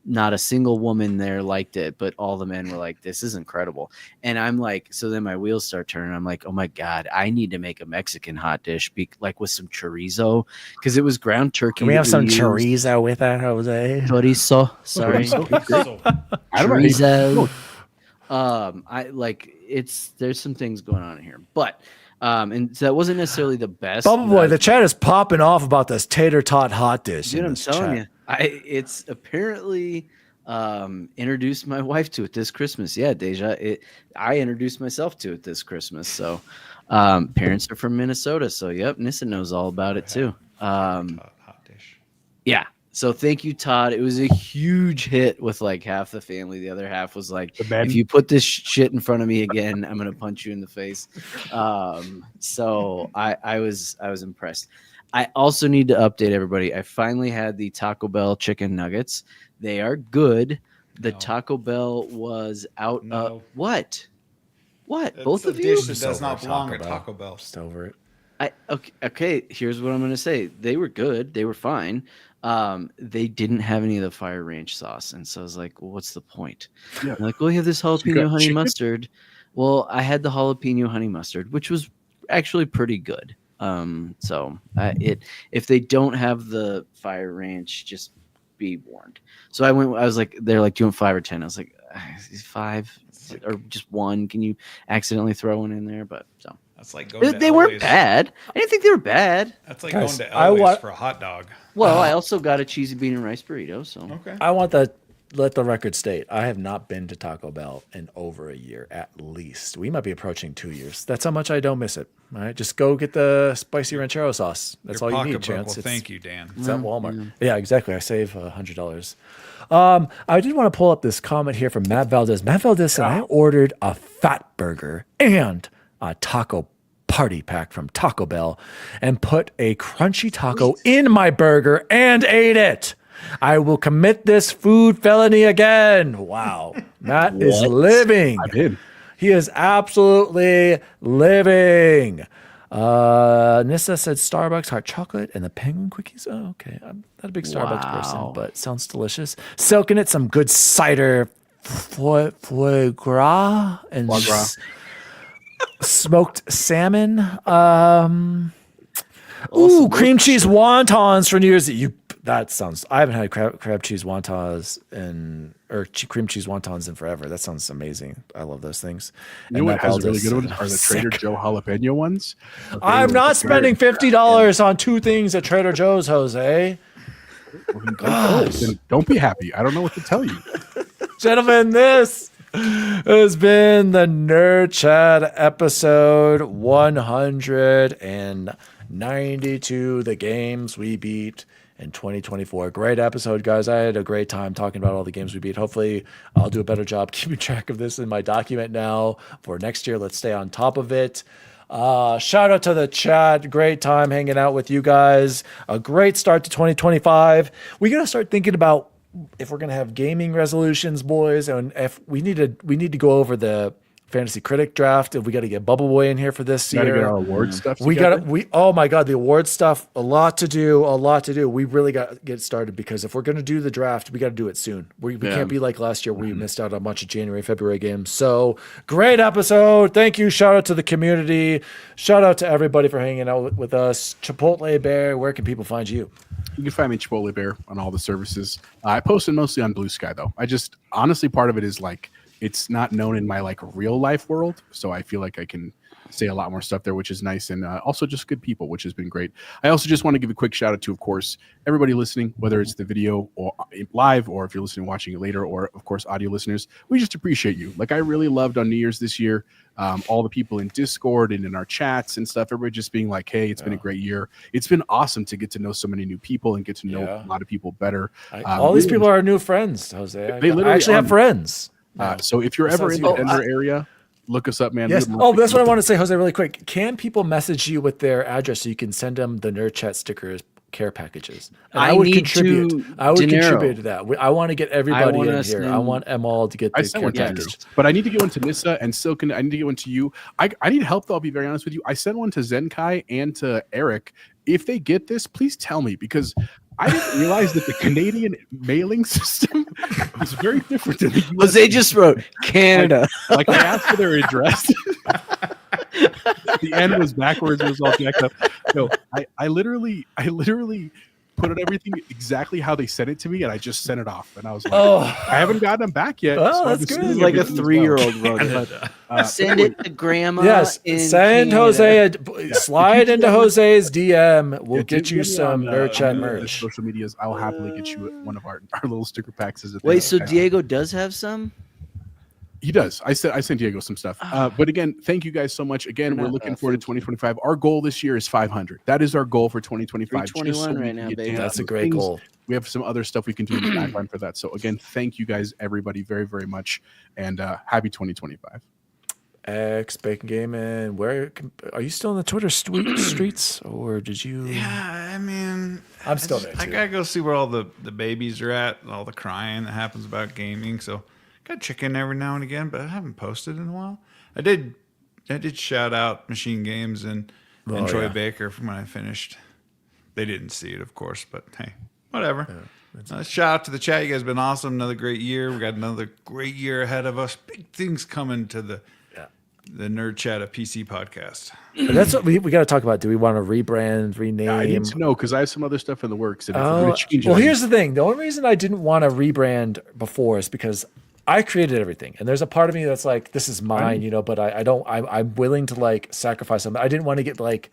not a single woman there liked it, but all the men were like, this is incredible. And I'm like, so then my wheels start turning. I'm like, oh my God, I need to make a Mexican hot dish, like with some chorizo, because it was ground turkey. Can we have some chorizo with that, Jose? Chorizo, sorry. Chorizo. There's some things going on here, but and so that wasn't necessarily the best. Bubble Boy, the chat is popping off about this tater tot hot dish. Dude, I'm telling you. It's apparently introduced my wife to it this Christmas. Yeah, Deja. I introduced myself to it this Christmas. So parents are from Minnesota. So yep, Nissa knows all about it too. Hot dish. Yeah. So thank you, Todd. It was a huge hit with like half the family. The other half was like, if you put this shit in front of me again, I'm gonna punch you in the face. So I was impressed. I also need to update everybody. I finally had the Taco Bell chicken nuggets. They are good. The Taco Bell was out. What? It's Both a of you? dish that does not belong at Taco Bell. Just over it. Okay. Here's what I'm gonna say. They were good. They were fine. They didn't have any of the fire ranch sauce, and so I was like, well, "What's the point?" Yeah. They're like, "Well, you have this You jalapeno got honey chicken? mustard." Well, I had the jalapeno honey mustard, which was actually pretty good. If they don't have the fire ranch, just be warned. So I went. I was like, "They're like, do you want 5 or 10?" I was like, "5 or just one. Can you accidentally throw one in there?" But so. That's like going to They weren't Elway's. bad. I didn't think they were bad. That's like Guys, going to I Elway's wa- for a hot dog. Well, I also got a cheesy bean and rice burrito. So Okay. I want to let the record state I have not been to Taco Bell in over a year at least. We might be approaching 2 years. That's how much I don't miss it. All right, just go get the spicy ranchero sauce. That's Your all you need, pocketbook Chance. will thank you, Dan. It's at Walmart. Yeah, exactly. I save $100. I did want to pull up this comment here from Matt Valdez. Matt Valdez said, I ordered a fat burger and a taco party pack from Taco Bell and put a crunchy taco in my burger and ate it. I will commit this food felony again. Wow. Matt is living. I'm in. He is absolutely living. Nissa said Starbucks hot chocolate and the penguin quickies. Oh, okay. I'm not a big Starbucks person, but sounds delicious. Soaking it, some good cider foie gras and smoked salmon. Cream cheese wontons for New Year's Eve. That sounds. I haven't had crab cheese wontons cream cheese wontons in forever. That sounds amazing. I love those things. You know what has really good ones are the Trader Joe jalapeno ones. I'm not spending $50 on 2 things at Trader Joe's, Jose. Then don't be happy. I don't know what to tell you. Gentlemen, this has been the Nerd Chat episode 192, the games we beat in 2024. Great episode, guys. I had a great time talking about all the games we beat. Hopefully, I'll do a better job keeping track of this in my document now for next year. Let's stay on top of it. Shout out to the chat. Great time hanging out with you guys. A great start to 2025. We're going to start thinking about if we're going to have gaming resolutions, boys, and if we need to go over the Fantasy Critic draft. If we got to get Bubble Boy in here for this year, Got to get our award stuff. Oh my God, the award stuff, a lot to do. We really got to get started because if we're going to do the draft, we got to do it soon. We can't be like last year where we missed out on a bunch of January, February games. So great episode. Thank you. Shout out to the community. Shout out to everybody for hanging out with us. Chipotle Bear, where can people find you? You can find me Chipotle Bear on all the services. I posted mostly on Blue Sky though. I just honestly part of it is like it's not known in my like real life world, so I feel like I can say a lot more stuff there, which is nice, and also just good people, which has been great. I also just want to give a quick shout out to, of course, everybody listening, whether it's the video or live, or if you're listening, watching it later, or of course, audio listeners. We just appreciate you. Like I really loved on New Year's this year, all the people in Discord and in our chats and stuff. Everybody just being like, "Hey, it's been a great year. It's been awesome to get to know so many new people and get to know a lot of people better." All these people are new friends, Jose. I actually have friends. So if you're ever in the Denver area, look us up, man. Yes. Oh, that's what I want to say, Jose, really quick. Can people message you with their address so you can send them the Nerd Chat stickers, care packages? And I would contribute to that. I want to get everybody in here. I want them all to get the care package. But I need to get one to Nissa and Silken. I need to get one to you. I need help, though. I'll be very honest with you. I sent one to Zenkai and to Eric. If they get this, please tell me, because I didn't realize that the Canadian mailing system is very different than the US. Jose just wrote Canada. Like I asked for their address. The N was backwards. It was all jacked up. No, I literally put out everything exactly how they sent it to me, and I just sent it off. And I was like, I haven't gotten them back yet. Oh, so that's good. This is like a 3-year-old wrote it. Send it to grandma. Yes, send Canada. Jose. Slide into Jose's DM. We'll get you some Nerd Chat on merch. Social medias. I'll happily get you one of our little sticker packs. Wait, so Diego does have some? He does. I sent Diego some stuff. But again, thank you guys so much. Again, we're looking forward to 2025. Our goal this year is 500. That is our goal for 2025. 321 right now, baby. That's a great goal. We have some other stuff we can do in the background for that. So again, thank you guys, everybody, very, very much. And happy 2025. X Bacon Gaming. Where are you still in the Twitter streets, or did you? Yeah, I mean, I'm still there. I gotta go see where all the babies are at, all the crying that happens about gaming. So got chicken every now and again, but I haven't posted in a while. I did shout out Machine Games and and Troy Baker from when I finished. They didn't see it, of course, but hey, whatever. Shout out to the chat. You guys have been awesome. Another great year. We got another great year ahead of us. Big things coming to the Nerd Chat, a PC podcast. And that's what we got to talk about. Do we want to rebrand, rename? I need to know because I have some other stuff in the works. And if we're Oh, gonna change well, it, here's the thing. The only reason I didn't want to rebrand before is because I created everything, and there's a part of me that's like, this is mine, you know. But I don't. I'm willing to like sacrifice something. I didn't want to get like.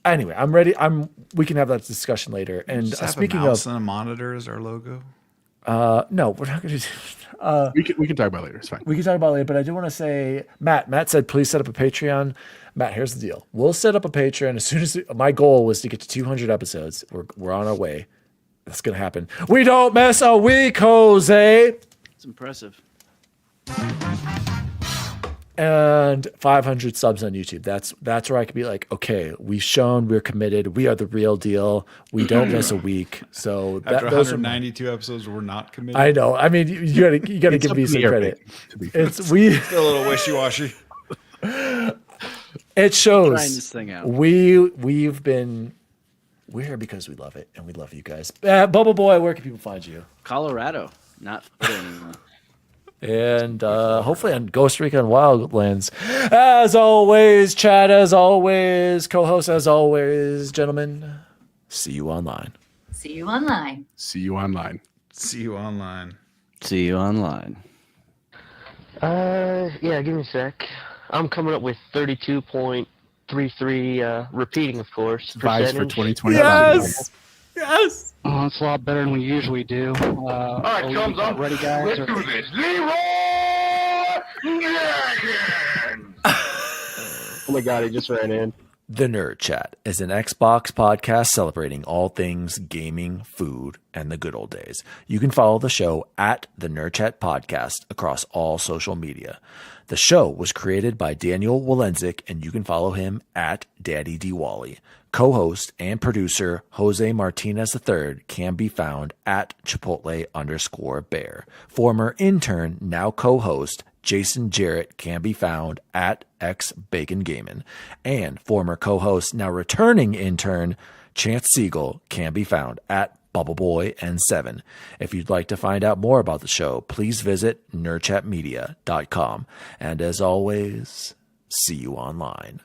Anyway, I'm ready. We can have that discussion later. And Just have speaking a mouse of, and a monitor as our logo. no, we're not going to do. we can talk about it later. It's fine. We can talk about it later, but I do want to say, Matt said, please set up a Patreon. Matt, here's the deal. We'll set up a Patreon as soon as my goal was to get to 200 episodes. We're on our way. That's going to happen. We don't miss a week, Jose. It's impressive. And 500 subs on YouTube. That's where I can be like, okay, we've shown we're committed. We are the real deal. We don't miss a week. So After those are 192 episodes, we're not committed. I know. I mean, you gotta give me some credit. Still a little wishy-washy. It shows. Trying this thing out. We're here because we love it and we love you guys. Bubble Boy, where can people find you? Colorado, not Florida anymore. And hopefully on Costa Rica and Wildlands. As always, Chad, as always, co-host, as always, gentlemen, see you online. See you online. See you online. See you online. See you online. Yeah, give me a sec. I'm coming up with 32.33, repeating, of course. Vibes for percentage. 2025. Yes. Oh, it's a lot better than we usually do. All right, thumbs up. Ready, guys? Let's do this. Leroy Jenkins! Oh my god, he just ran in. The Nerd Chat is an Xbox podcast celebrating all things gaming, food, and the good old days. You can follow the show at the Nerd Chat Podcast across all social media. The show was created by Daniel Walenzik, and you can follow him at Daddy D. Wally. Co-host and producer Jose Martinez III can be found at Chipotle_Bear. Former intern, now co-host Jason Jarrett can be found at XBaconGaming. And former co-host, now returning intern Chance Siegel can be found at BubbleBoyN7. If you'd like to find out more about the show, please visit nerdchatmedia.com. And as always, see you online.